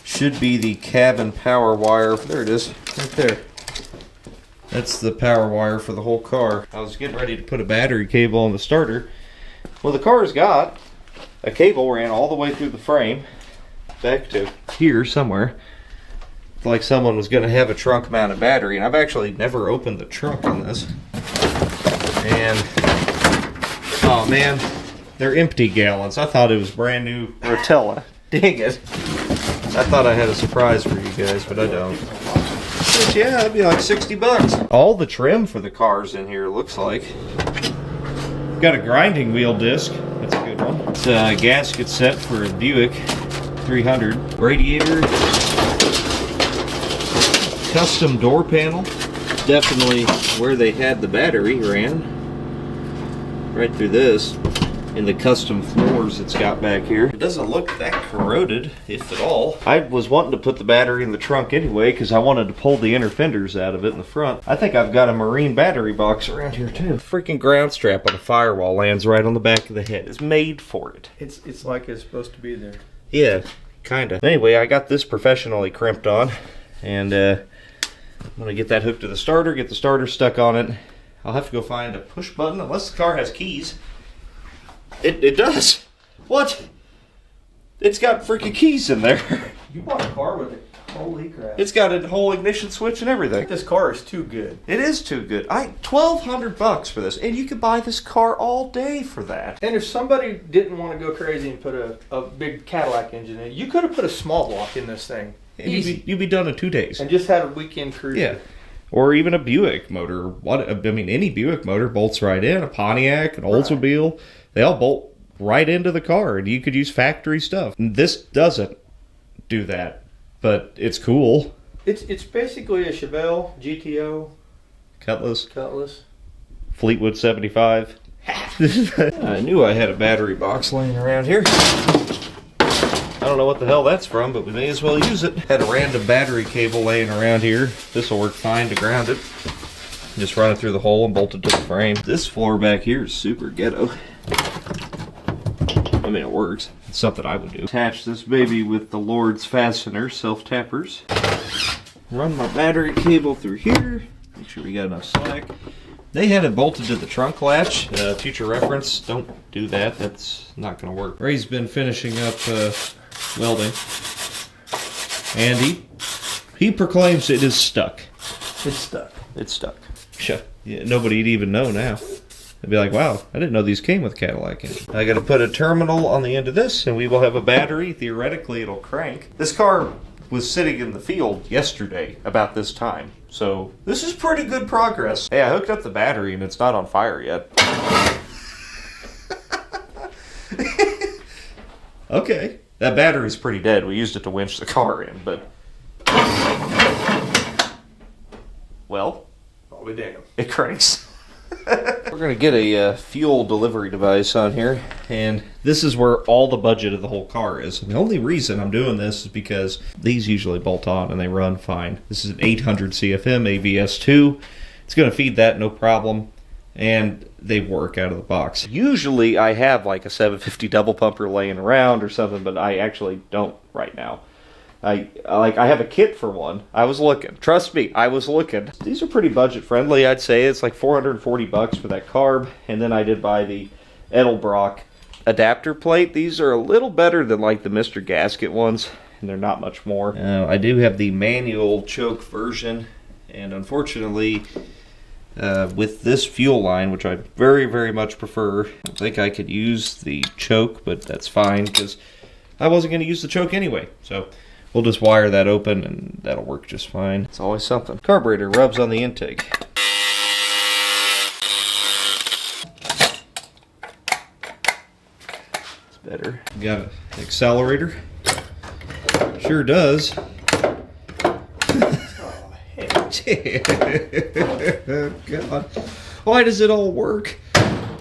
should be the cabin power wire. There it is, right there. That's the power wire for the whole car. I was getting ready to put a battery cable on the starter. Well, the car's got a cable ran all the way through the frame back to here somewhere. Like someone was going to have a trunk mounted battery, and I've actually never opened the trunk on this. And oh man, they're empty gallons. I thought it was brand new Rotella. Dang it. I thought I had a surprise for you guys, but I don't. But yeah, it'd be like 60 bucks. All the trim for the car's in here, looks like. Got a grinding wheel disc. That's a good one. It's a gasket set for a Buick 300. Radiator. Custom door panel. Definitely where they had the battery ran. Right through this. And the custom floors it's got back here. It doesn't look that corroded, if at all. I was wanting to put the battery in the trunk anyway because I wanted to pull the inner fenders out of it in the front. I think I've got a marine battery box around here too. Freaking ground strap on the firewall lands right on the back of the head. It's made for it. It's like it's supposed to be there. Yeah, kinda. Anyway, I got this professionally crimped on, and I'm gonna get that hooked to the starter, get the starter stuck on it. I'll have to go find a push button, unless the car has keys. It does. What? It's got freaking keys in there. You bought a car with it. Holy crap. It's got a whole ignition switch and everything. This car is too good. It is too good. $1,200 for this, and you could buy this car all day for that. And if somebody didn't want to go crazy and put a big Cadillac engine in, you could have put a small block in this thing. And you'd be done in 2 days. And just had a weekend cruise. Yeah. Or even a Buick motor. Any Buick motor bolts right in. A Pontiac, an Oldsmobile. They all bolt right into the car, and you could use factory stuff. This doesn't do that, but it's cool. It's basically a Chevelle GTO. Cutlass. Fleetwood 75. I knew I had a battery box laying around here. I don't know what the hell that's from, but we may as well use it. Had a random battery cable laying around here. This will work fine to ground it. Just run it through the hole and bolt it to the frame. This floor back here is super ghetto. I mean, it works. It's something I would do. Attach this baby with the Lord's fastener, self-tappers. Run my battery cable through here. Make sure we got enough slack. They had it bolted to the trunk latch. Future reference, don't do that. That's not going to work. Ray's been finishing up welding. And he proclaims it is stuck. It's stuck. It's stuck. Yeah, nobody'd even know now. They'd be like, wow, I didn't know these came with Cadillac engine. I got to put a terminal on the end of this, and we will have a battery. Theoretically, it'll crank. This car was sitting in the field yesterday about this time. So this is pretty good progress. Hey, I hooked up the battery, and it's not on fire yet. Okay. That battery's pretty dead. We used it to winch the car in, but... Well, I'll be damned. it cranks. We're going to get a fuel delivery device on here, and this is where all the budget of the whole car is. And the only reason I'm doing this is because these usually bolt on and they run fine. This is an 800 CFM AVS2. It's going to feed that no problem, and they work out of the box. Usually I have like a 750 double pumper laying around or something, but I actually don't right now. I have a kit for one. I was looking. Trust me, I was looking. These are pretty budget friendly, I'd say. It's like 440 bucks for that carb. And then I did buy the Edelbrock adapter plate. These are a little better than like the Mr. Gasket ones, and they're not much more. I do have the manual choke version, and unfortunately, with this fuel line, which I very, very much prefer, I think I could use the choke, but that's fine because I wasn't going to use the choke anyway. So we'll just wire that open and that'll work just fine. It's always something. Carburetor rubs on the intake. It's better. Got an accelerator. Sure does. Oh, Oh, God. Why does it all work?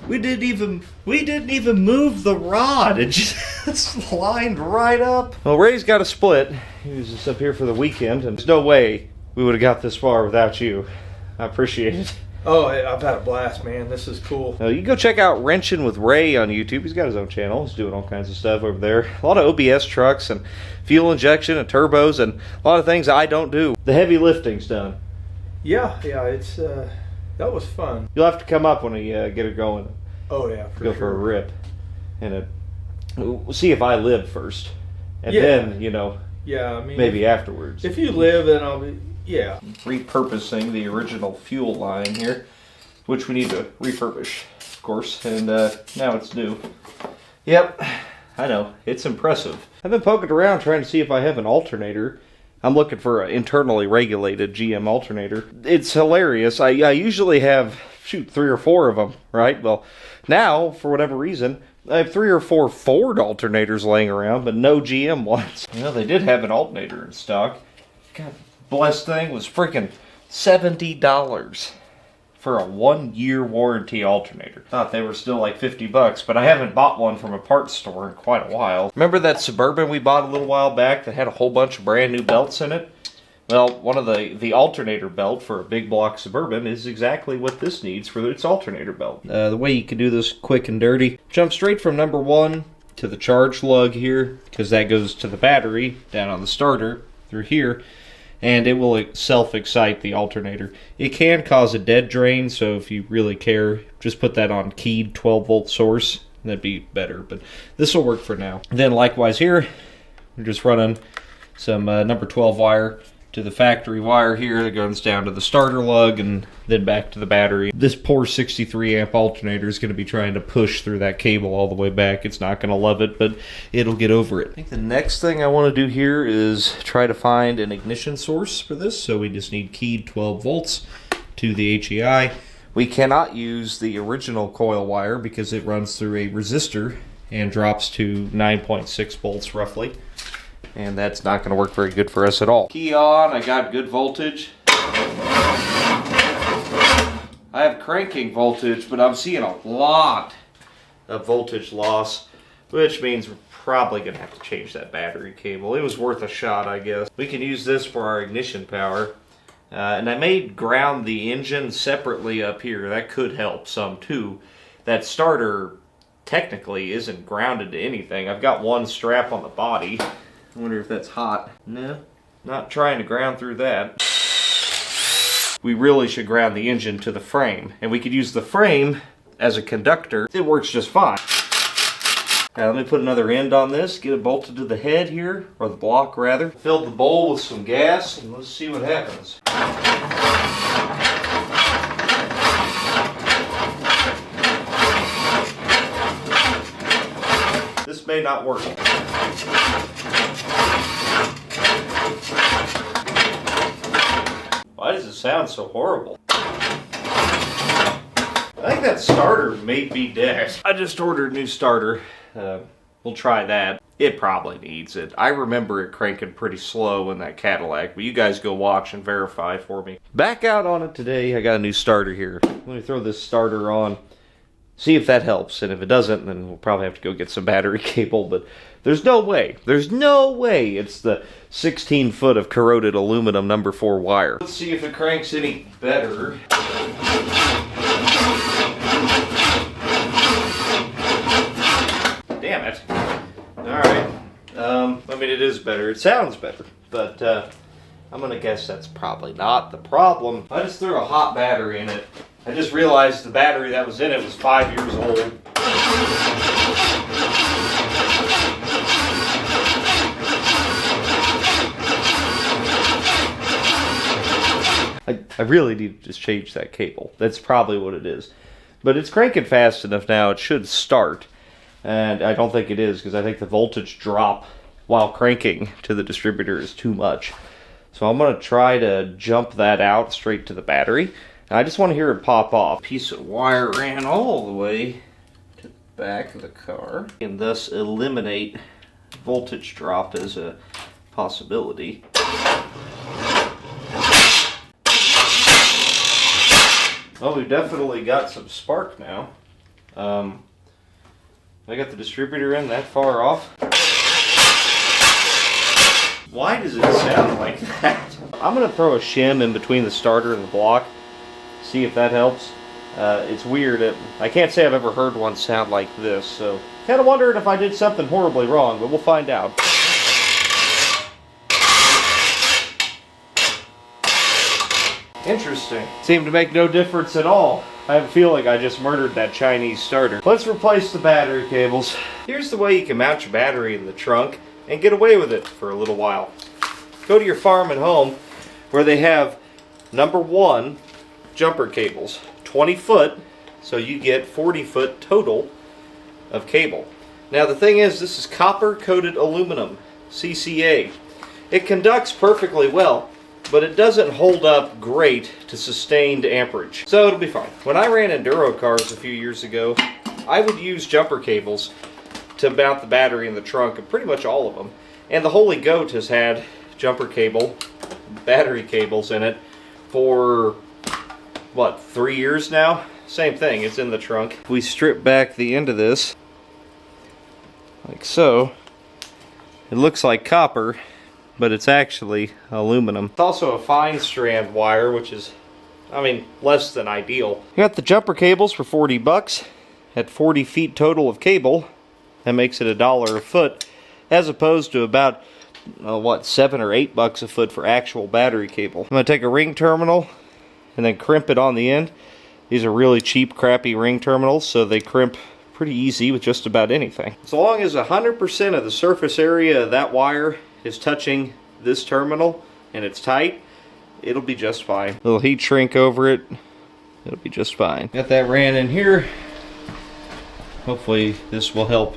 We didn't even move the rod. It just lined right up. Well, Ray's got a split. He was just up here for the weekend, and there's no way we would have got this far without you. I appreciate it. Oh, I've had a blast, man. This is cool. You can go check out Wrenching with Ray on YouTube. He's got his own channel. He's doing all kinds of stuff over there. A lot of OBS trucks and fuel injection and turbos and a lot of things I don't do. The heavy lifting's done. Yeah, it's that was fun. You'll have to come up when we get it going. Oh yeah, Go for a rip, and we'll see if I live first, and then Yeah, I mean, maybe afterwards. If you live, then I'll be. Yeah. Repurposing the original fuel line here, which we need to refurbish, of course, and now it's new. Yep, I know, it's impressive. I've been poking around trying to see if I have an alternator. I'm looking for an internally regulated GM alternator. It's hilarious. I usually have, 3 or 4 of them, right? Well, now, for whatever reason, I have 3 or 4 Ford alternators laying around, but no GM ones. Well, they did have an alternator in stock. God bless thing was freaking $70 for a 1-year warranty alternator. Thought they were still like 50 bucks, but I haven't bought one from a parts store in quite a while. Remember that Suburban we bought a little while back that had a whole bunch of brand new belts in it? Well, one of the alternator belt for a big block Suburban is exactly what this needs for its alternator belt. The way you can do this quick and dirty, jump straight from number 1 to the charge lug here, because that goes to the battery down on the starter through here, and it will self-excite the alternator. It can cause a dead drain, so if you really care, just put that on keyed 12-volt source. That'd be better, but this will work for now. Then likewise here, we're just running some number 12 wire to the factory wire here that goes down to the starter lug and then back to the battery. This poor 63 amp alternator is going to be trying to push through that cable all the way back. It's not going to love it, but it'll get over it. I think the next thing I want to do here is try to find an ignition source for this. So we just need keyed 12 volts to the HEI. We cannot use the original coil wire because it runs through a resistor and drops to 9.6 volts roughly. And that's not going to work very good for us at all. Key on, I got good voltage. I have cranking voltage, but I'm seeing a lot of voltage loss, which means we're probably going to have to change that battery cable. It was worth a shot, I guess. We can use this for our ignition power. And I may ground the engine separately up here. That could help some too. That starter technically isn't grounded to anything. I've got one strap on the body. I wonder if that's hot. No, not trying to ground through that. we really should ground the engine to the frame. And we could use the frame as a conductor. It works just fine. Now let me put another end on this, get it bolted to the head here, or the block rather. Filled the bowl with some gas, and let's see what happens. This may not work. Why does it sound so horrible? I think that starter may be dead. I just ordered a new starter. We'll try that. It probably needs it. I remember it cranking pretty slow in that Cadillac, but you guys go watch and verify for me. Back out on it today. I got a new starter here. Let me throw this starter on. See if that helps, and if it doesn't, then we'll probably have to go get some battery cable, but there's no way it's the 16 foot of corroded aluminum number 4 wire. Let's see if it cranks any better. Damn it. Alright. I mean, it is better. It sounds better, but I'm gonna guess that's probably not the problem. I just threw a hot battery in it. I just realized the battery that was in it was 5 years old. I really need to just change that cable. That's probably what it is. But it's cranking fast enough now, it should start. And I don't think it is, because I think the voltage drop while cranking to the distributor is too much. So I'm going to try to jump that out straight to the battery. I just want to hear it pop off. A piece of wire ran all the way to the back of the car, and thus eliminate voltage drop as a possibility. Well, we've definitely got some spark now. I got the distributor in that far off. Why does it sound like that? I'm going to throw a shim in between the starter and the block. See if that helps. It's weird. I can't say I've ever heard one sound like this, so kind of wondering if I did something horribly wrong, but we'll find out. Interesting. Seemed to make no difference at all. I have a feeling I just murdered that Chinese starter. Let's replace the battery cables. Here's the way you can mount your battery in the trunk and get away with it for a little while. Go to your farm and home where they have number 1 jumper cables, 20 foot, so you get 40 foot total of cable. Now the thing is, this is copper coated aluminum, CCA. It conducts perfectly well, but it doesn't hold up great to sustained amperage, so it'll be fine. When I ran enduro cars a few years ago, I would use jumper cables to mount the battery in the trunk, and pretty much all of them. And the Holy Goat has had jumper cable, battery cables in it for what, 3 years now? Same thing, it's in the trunk. If we strip back the end of this, like so, it looks like copper, but it's actually aluminum. It's also a fine strand wire, which is, I mean, less than ideal. You got the jumper cables for 40 bucks. At 40 feet total of cable, that makes it $1 a foot, as opposed to about, what, $7 or $8 a foot for actual battery cable. I'm going to take a ring terminal and then crimp it on the end. These are really cheap, crappy ring terminals, so they crimp pretty easy with just about anything. So long as 100% of the surface area of that wire is touching this terminal and it's tight, it'll be just fine. Little heat shrink over it, it'll be just fine. Got that ran in here. Hopefully this will help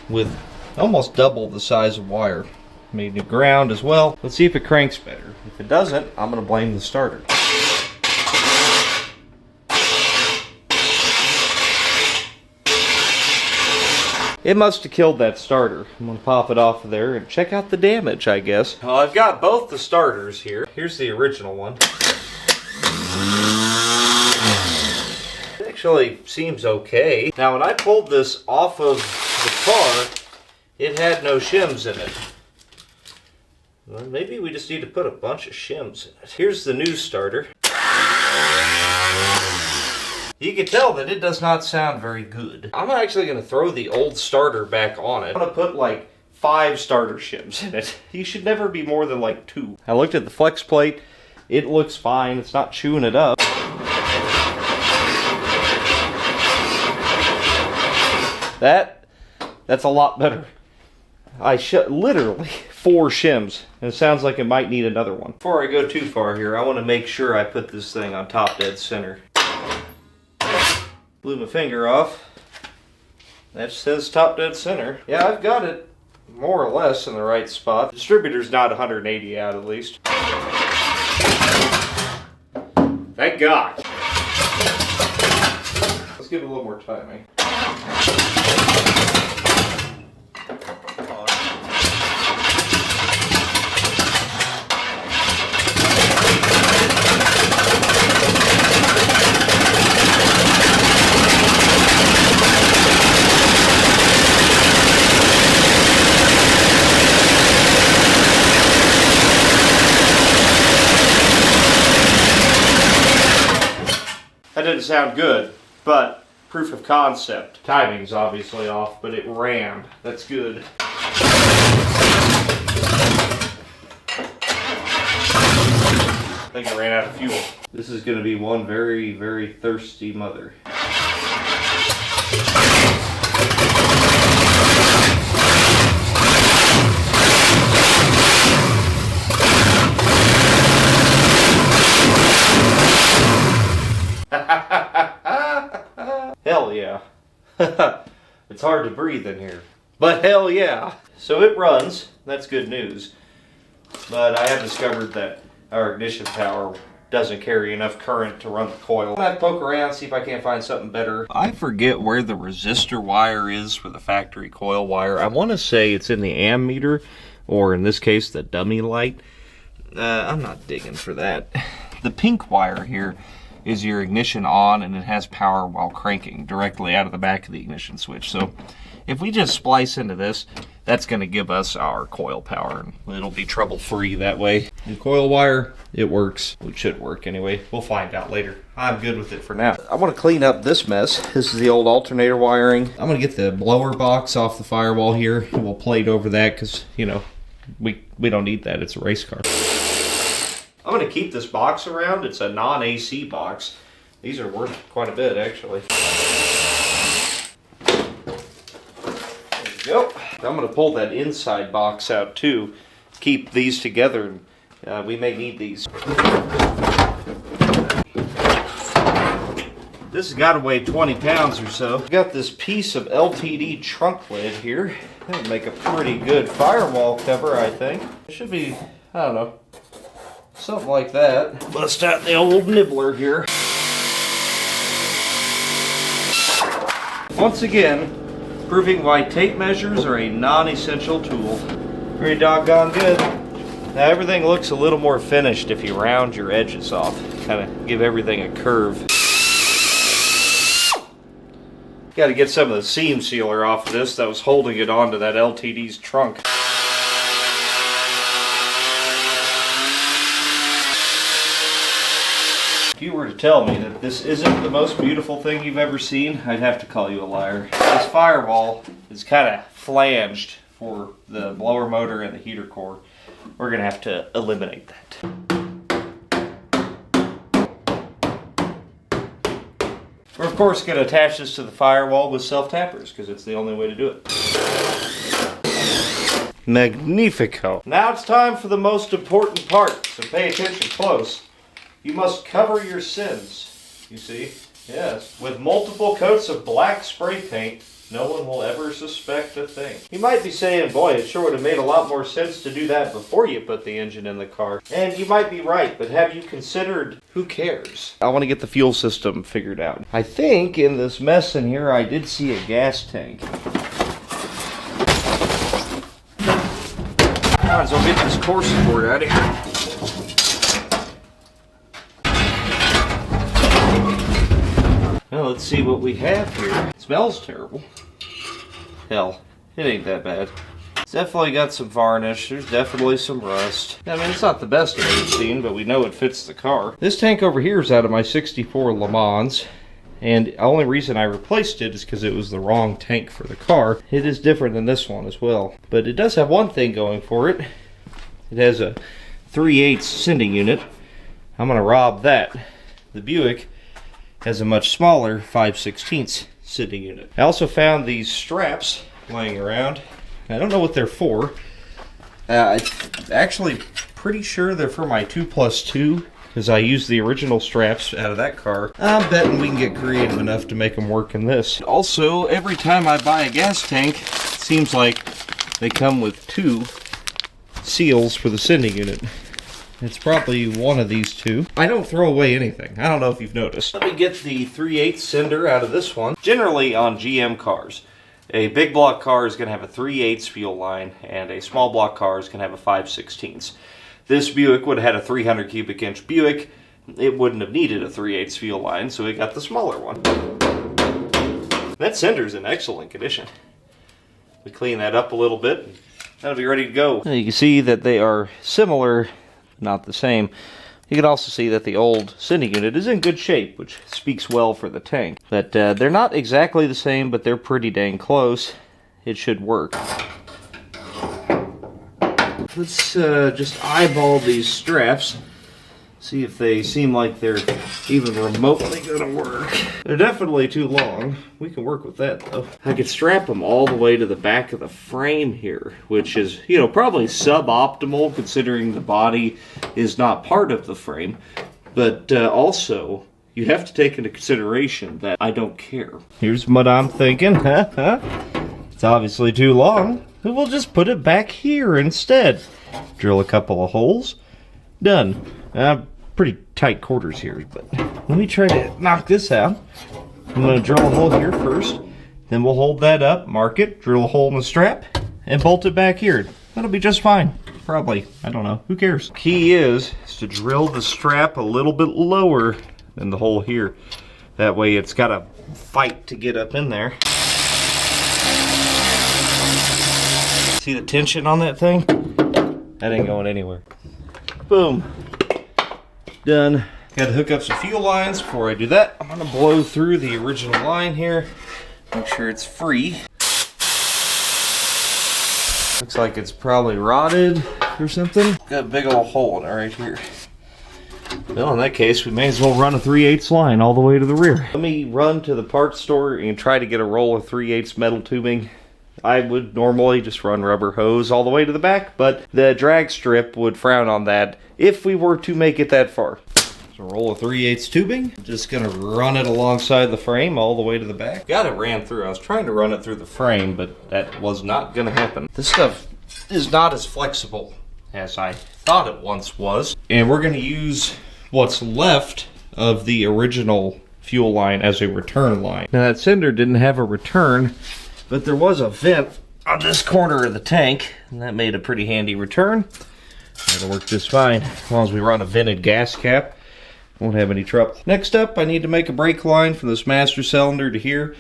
with almost double the size of wire. Made new ground as well. Let's see if it cranks better. If it doesn't, I'm going to blame the starter. It must have killed that starter. I'm going to pop it off of there and check out the damage, I guess. Well, I've got both the starters here. Here's the original one. It actually seems okay. Now, when I pulled this off of the car, it had no shims in it. Well, maybe we just need to put a bunch of shims in it. Here's the new starter. You can tell that it does not sound very good. I'm actually going to throw the old starter back on it. I'm going to put like 5 starter shims in it. You should never be more than like 2. I looked at the flex plate. It looks fine. It's not chewing it up. That's a lot better. I literally 4 shims, and it sounds like it might need another one. Before I go too far here, I want to make sure I put this thing on top dead center. Blew my finger off. That says top dead center. Yeah, I've got it more or less in the right spot. The distributor's not 180 out at least. Thank God. Let's give it a little more timing. That didn't sound good, but proof of concept. Timing's obviously off, but it ran. That's good. I think I ran out of fuel. This is going to be one very, very thirsty mother. Hell yeah. It's hard to breathe in here. But hell yeah. So it runs. That's good news. But I have discovered that our ignition power doesn't carry enough current to run the coil. I'm gonna have to poke around, see if I can't find something better. I forget where the resistor wire is for the factory coil wire. I want to say it's in the ammeter, or in this case, the dummy light. I'm not digging for that. The pink wire here is your ignition on, and it has power while cranking directly out of the back of the ignition switch. So if we just splice into this, that's going to give us our coil power, and it'll be trouble-free that way. The coil wire, it works. It should work anyway. We'll find out later. I'm good with it for now. I want to clean up this mess. This is the old alternator wiring. I'm going to get the blower box off the firewall here, and we'll plate over that because, you know, we don't need that. It's a race car. I'm going to keep this box around. It's a non-AC box. These are worth quite a bit, actually. There we go. I'm going to pull that inside box out, too. Keep these together. We may need these. This has got to weigh 20 pounds or so. I've got this piece of LTD trunk lid here. That'll make a pretty good firewall cover, I think. It should be, I don't know, something like that. Bust out the old nibbler here. Once again, proving why tape measures are a non-essential tool. Pretty doggone good. Now everything looks a little more finished if you round your edges off. Kind of give everything a curve. Got to get some of the seam sealer off of this that was holding it onto that LTD's trunk. If you were to tell me that this isn't the most beautiful thing you've ever seen, I'd have to call you a liar. This firewall is kind of flanged for the blower motor and the heater core. We're going to have to eliminate that. We're of course going to attach this to the firewall with self-tappers because it's the only way to do it. Magnifico. Now it's time for the most important part, so pay attention close. You must cover your sins, you see? Yes. With multiple coats of black spray paint, no one will ever suspect a thing. You might be saying, boy, it sure would have made a lot more sense to do that before you put the engine in the car. And you might be right, but have you considered who cares? I want to get the fuel system figured out. I think in this mess in here, I did see a gas tank. Might as well get this core support out of here. Well, let's see what we have here. It smells terrible. Hell, it ain't that bad. It's definitely got some varnish. There's definitely some rust. I mean, it's not the best I've ever seen, but we know it fits the car. This tank over here is out of my 64 Le Mans, and the only reason I replaced it is because it was the wrong tank for the car. It is different than this one as well. But it does have one thing going for it. It has a 3/8 sending unit, I'm going to rob that. The Buick has a much smaller 5/16 sitting unit. I also found these straps laying around. I don't know what they're for. I'm actually pretty sure they're for my 2+2 because I used the original straps out of that car. I'm betting we can get creative enough to make them work in this. Also, every time I buy a gas tank, it seems like they come with 2 seals for the sending unit. It's probably one of these 2. I don't throw away anything. I don't know if you've noticed. Let me get the 3/8 sender out of this one. Generally on GM cars, a big block car is going to have a 3/8 fuel line, and a small block car is going to have a 5/16. This Buick would have had a 300 cubic inch Buick. It wouldn't have needed a 3/8 fuel line, so it got the smaller one. That sender's in excellent condition. We clean that up a little bit, and that'll be ready to go. You can see that they are similar, not the same. You can also see that the old sending unit is in good shape, which speaks well for the tank. But they're not exactly the same, but they're pretty dang close. It should work. Let's just eyeball these straps. See if they seem like they're even remotely going to work. They're definitely too long. We can work with that, though. I could strap them all the way to the back of the frame here, which is, you know, probably suboptimal considering the body is not part of the frame. But also, you have to take into consideration that I don't care. Here's what I'm thinking. It's obviously too long. We'll just put it back here instead. Drill a couple of holes. Done. Pretty tight quarters here, but let me try to knock this out. I'm going to drill a hole here first, then we'll hold that up, mark it, drill a hole in the strap, and bolt it back here. That'll be just fine. Probably. I don't know. Who cares? Key is to drill the strap a little bit lower than the hole here. That way it's got to fight to get up in there. See the tension on that thing? That ain't going anywhere. Boom. Done. Got to hook up some fuel lines. Before I do that, I'm going to blow through the original line here. Make sure it's free. Looks like it's probably rotted or something. Got a big old hole in it right here. Well, in that case, we may as well run a 3/8 line all the way to the rear. Let me run to the parts store and try to get a roll of 3/8 metal tubing. I would normally just run rubber hose all the way to the back, but the drag strip would frown on that if we were to make it that far. So roll of 3/8 tubing. Just gonna run it alongside the frame all the way to the back. Got it ran through. I was trying to run it through the frame, but that was not gonna happen. This stuff is not as flexible as I thought it once was. And we're gonna use what's left of the original fuel line as a return line. Now that sender didn't have a return, but there was a vent on this corner of the tank, and that made a pretty handy return. That'll work just fine. As long as we run a vented gas cap, won't have any trouble. Next up, I need to make a brake line from this master cylinder to here.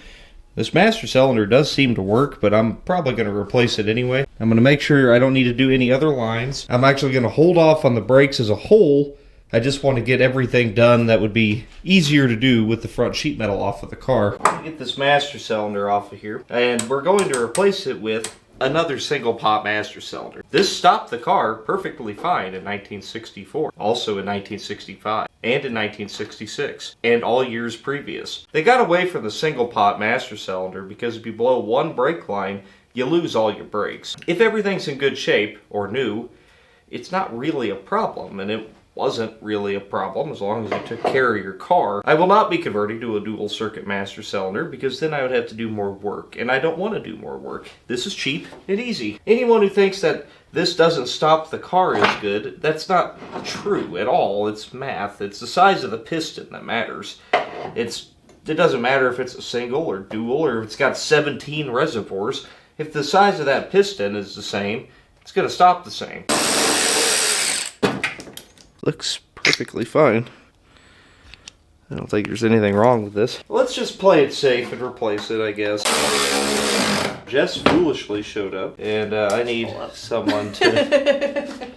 This master cylinder does seem to work, but I'm probably going to replace it anyway. I'm going to make sure I don't need to do any other lines. I'm actually going to hold off on the brakes as a whole. I just want to get everything done that would be easier to do with the front sheet metal off of the car. I'm going to get this master cylinder off of here, and we're going to replace it with another single pop master cylinder. This stopped the car perfectly fine in 1964, also in 1965, and in 1966, and all years previous. They got away from the single pop master cylinder because if you blow one brake line, you lose all your brakes. If everything's in good shape, or new, it's not really a problem, and it wasn't really a problem as long as you took care of your car. I will not be converting to a dual circuit master cylinder because then I would have to do more work, and I don't want to do more work. This is cheap and easy. Anyone who thinks that this doesn't stop the car is good, that's not true at all. It's math. It's the size of the piston that matters. It doesn't matter if it's a single or dual or if it's got 17 reservoirs. If the size of that piston is the same, it's going to stop the same. Looks perfectly fine. I don't think there's anything wrong with this. Let's just play it safe and replace it, I guess. Jess foolishly showed up, and I need someone to...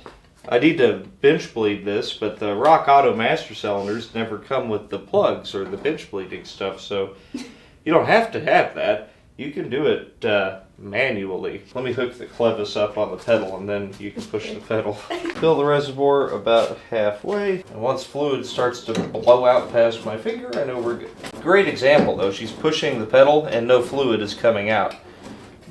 I need to bench bleed this, but the Rock Auto Master Cylinders never come with the plugs or the bench bleeding stuff, so you don't have to have that. You can do it manually. Let me hook the clevis up on the pedal and then you can push the pedal. Fill the reservoir about halfway. And once fluid starts to blow out past my finger, I know we're good. Great example though, she's pushing the pedal and no fluid is coming out.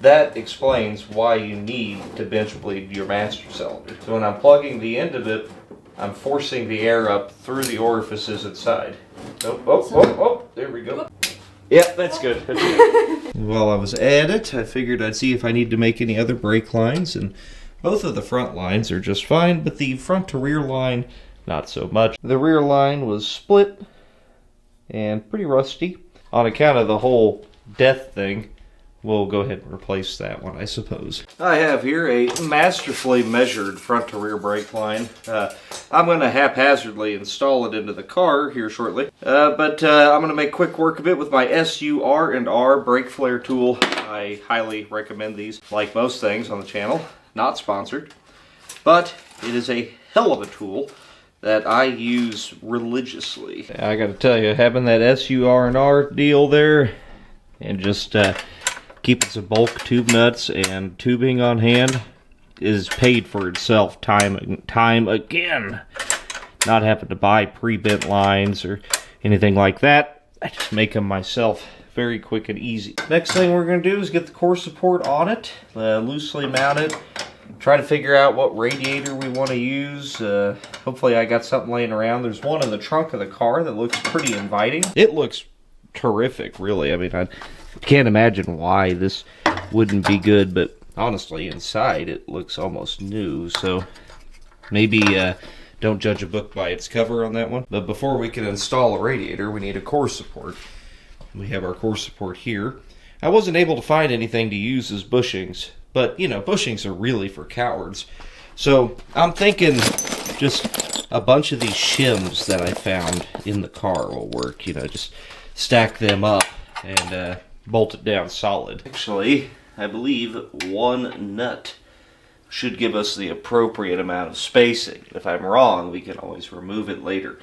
That explains why you need to bench bleed your master cylinder. So when I'm plugging the end of it, I'm forcing the air up through the orifices inside. Oh, there we go. Yeah, that's good. While I was at it, I figured I'd see if I need to make any other brake lines, and both of the front lines are just fine, but the front to rear line, not so much. The rear line was split and pretty rusty. On account of the whole death thing, we'll go ahead and replace that one, I suppose. I have here a masterfully measured front to rear brake line. I'm going to haphazardly install it into the car here shortly. But I'm going to make quick work of it with my SUR&R brake flare tool. I highly recommend these, like most things on the channel. Not sponsored. But it is a hell of a tool that I use religiously. I got to tell you, having that SUR&R deal there, and just keeping some bulk tube nuts and tubing on hand is paid for itself time again. Not having to buy pre-bent lines or anything like that. I just make them myself very quick and easy. Next thing we're going to do is get the core support on it, loosely mount it, try to figure out what radiator we want to use. Hopefully I got something laying around. There's one in the trunk of the car that looks pretty inviting. It looks terrific, really. I mean, I can't imagine why this wouldn't be good, but honestly, inside it looks almost new, so maybe don't judge a book by its cover on that one. But before we can install a radiator, we need a core support. We have our core support here. I wasn't able to find anything to use as bushings, but you know, bushings are really for cowards. So I'm thinking just a bunch of these shims that I found in the car will work. You know, just stack them up and bolt it down solid. Actually, I believe one nut should give us the appropriate amount of spacing. If I'm wrong, we can always remove it later.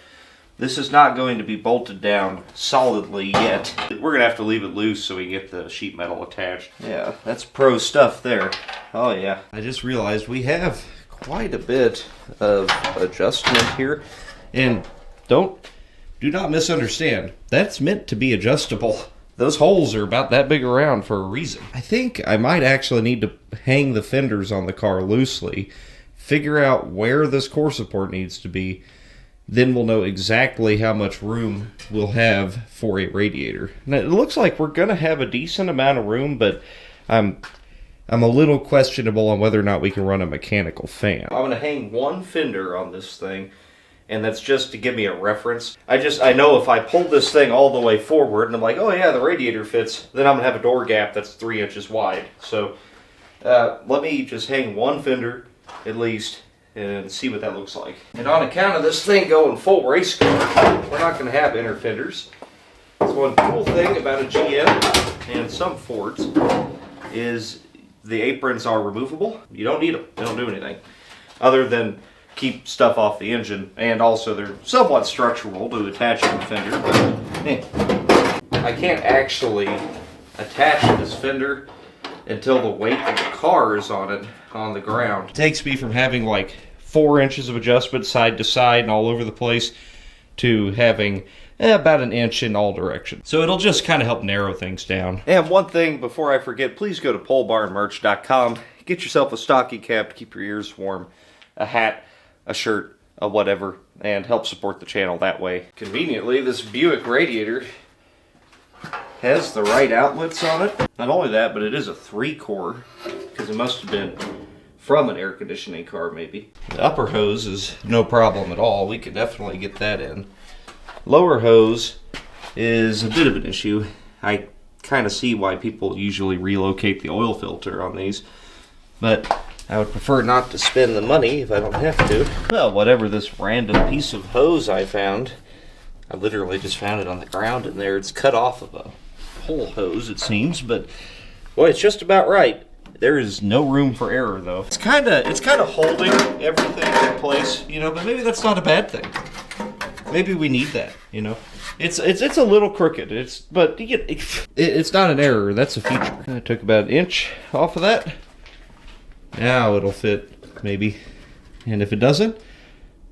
This is not going to be bolted down solidly yet. We're going to have to leave it loose so we can get the sheet metal attached. Yeah, that's pro stuff there. Oh yeah. I just realized we have quite a bit of adjustment here. And do not misunderstand. That's meant to be adjustable. Those holes are about that big around for a reason. I think I might actually need to hang the fenders on the car loosely, figure out where this core support needs to be, then we'll know exactly how much room we'll have for a radiator. Now, it looks like we're going to have a decent amount of room, but I'm a little questionable on whether or not we can run a mechanical fan. I'm going to hang one fender on this thing, and that's just to give me a reference. I know if I pull this thing all the way forward and I'm like, oh yeah, the radiator fits, then I'm going to have a door gap that's 3 inches wide. So let me just hang one fender at least and see what that looks like. And on account of this thing going full race car, we're not going to have inner fenders. So one cool thing about a GM and some Fords is the aprons are removable. You don't need them. They don't do anything other than keep stuff off the engine, and also they're somewhat structural to attach to the fender, but I can't actually attach this fender until the weight of the car is on it on the ground. It takes me from having like 4 inches of adjustment side to side and all over the place to having about an inch in all directions. So it'll just kind of help narrow things down. And one thing before I forget, please go to polebarnmerch.com. Get yourself a stocking cap to keep your ears warm, a hat, a shirt, a whatever, and help support the channel that way. Conveniently, this Buick radiator has the right outlets on it. Not only that, but it is a 3-core, because it must have been from an air conditioning car maybe. The upper hose is no problem at all. We could definitely get that in. Lower hose is a bit of an issue. I kind of see why people usually relocate the oil filter on these, but I would prefer not to spend the money if I don't have to. Well, whatever this random piece of hose I found, I literally just found it on the ground in there. It's cut off of a whole hose, it seems, but boy, it's just about right. There is no room for error, though. It's kind of holding everything in place, you know, but maybe that's not a bad thing. Maybe we need that, you know. It's a little crooked. But you get it's not an error. That's a feature. I took about an inch off of that. Now it'll fit, maybe. And if it doesn't,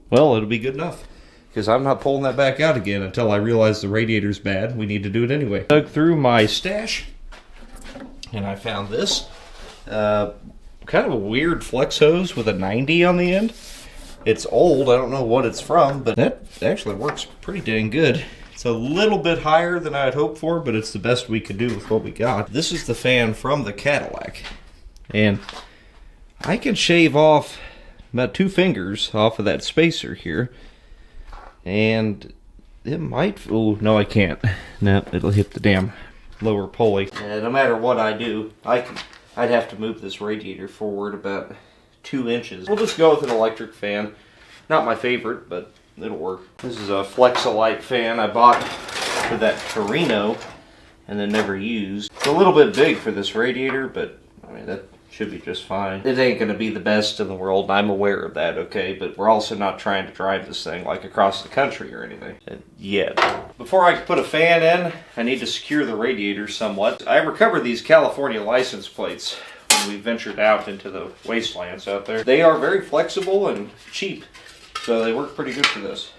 well, it'll be good enough. Because I'm not pulling that back out again until I realize the radiator's bad. We need to do it anyway. Dug through my stash, and I found this. Kind of a weird flex hose with a 90 on the end. It's old, I don't know what it's from, but that actually works pretty dang good. It's a little bit higher than I had hoped for, but it's the best we could do with what we got. This is the fan from the Cadillac. And I can shave off about 2 fingers off of that spacer here. And it might, oh, no I can't. No, it'll hit the damn lower pulley. And no matter what I do, I'd have to move this radiator forward about 2 inches. We'll just go with an electric fan. Not my favorite, but it'll work. This is a Flexolite fan I bought for that Torino and then never used. It's a little bit big for this radiator, but I mean, that should be just fine. It ain't gonna be the best in the world, I'm aware of that, okay? But we're also not trying to drive this thing like across the country or anything yet. Before I put a fan in, I need to secure the radiator somewhat. I recovered these California license plates when we ventured out into the wastelands out there. They are very flexible and cheap, so they work pretty good for this.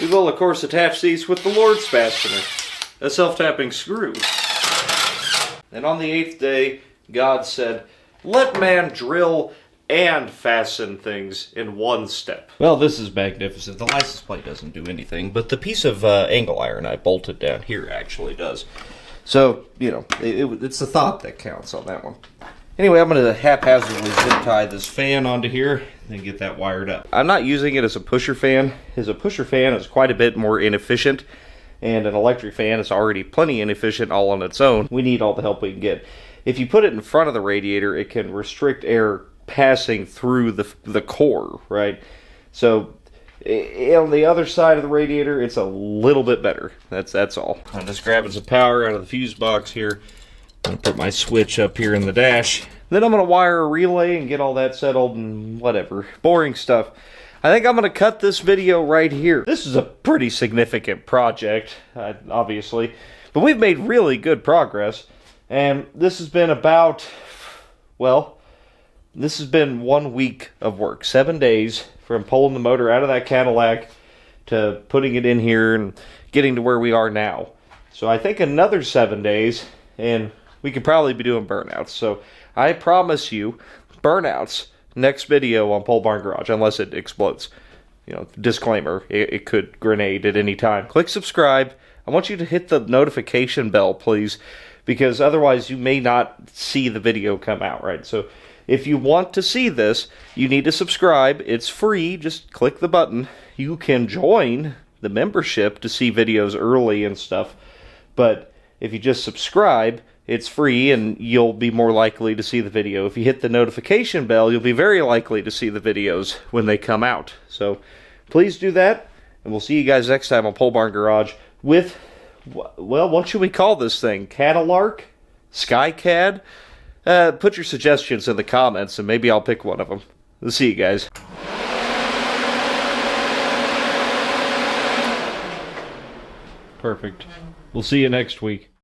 We will, of course, attach these with the Lord's fastener, a self-tapping screw. And on the 8th day, God said, "Let man drill and fasten things in one step." Well, this is magnificent. The license plate doesn't do anything, but the piece of angle iron I bolted down here actually does. So, you know, it's the thought that counts on that one. Anyway, I'm going to haphazardly zip tie this fan onto here and get that wired up. I'm not using it as a pusher fan. As a pusher fan is quite a bit more inefficient, and an electric fan is already plenty inefficient all on its own. We need all the help we can get. If you put it in front of the radiator, it can restrict air passing through the core, right? So on the other side of the radiator, it's a little bit better. That's all. I'm just grabbing some power out of the fuse box here. I'm gonna put my switch up here in the dash. Then I'm gonna wire a relay and get all that settled and whatever. Boring stuff. I think I'm gonna cut this video right here. This is a pretty significant project, obviously, but we've made really good progress. And this has been about, well, this has been 1 week of work. 7 days from pulling the motor out of that Cadillac to putting it in here and getting to where we are now. So I think another 7 days and we could probably be doing burnouts. So I promise you, burnouts, next video on Pole Barn Garage, unless it explodes. You know, disclaimer, it could grenade at any time. Click subscribe. I want you to hit the notification bell, please, because otherwise you may not see the video come out, right? So if you want to see this, you need to subscribe. It's free. Just click the button. You can join the membership to see videos early and stuff. But if you just subscribe, it's free and you'll be more likely to see the video. If you hit the notification bell, you'll be very likely to see the videos when they come out. So please do that, and we'll see you guys next time on Pole Barn Garage with, well, what should we call this thing? Cadillac? Skycad? Put your suggestions in the comments and maybe I'll pick one of them. We'll see you guys. Perfect. We'll see you next week.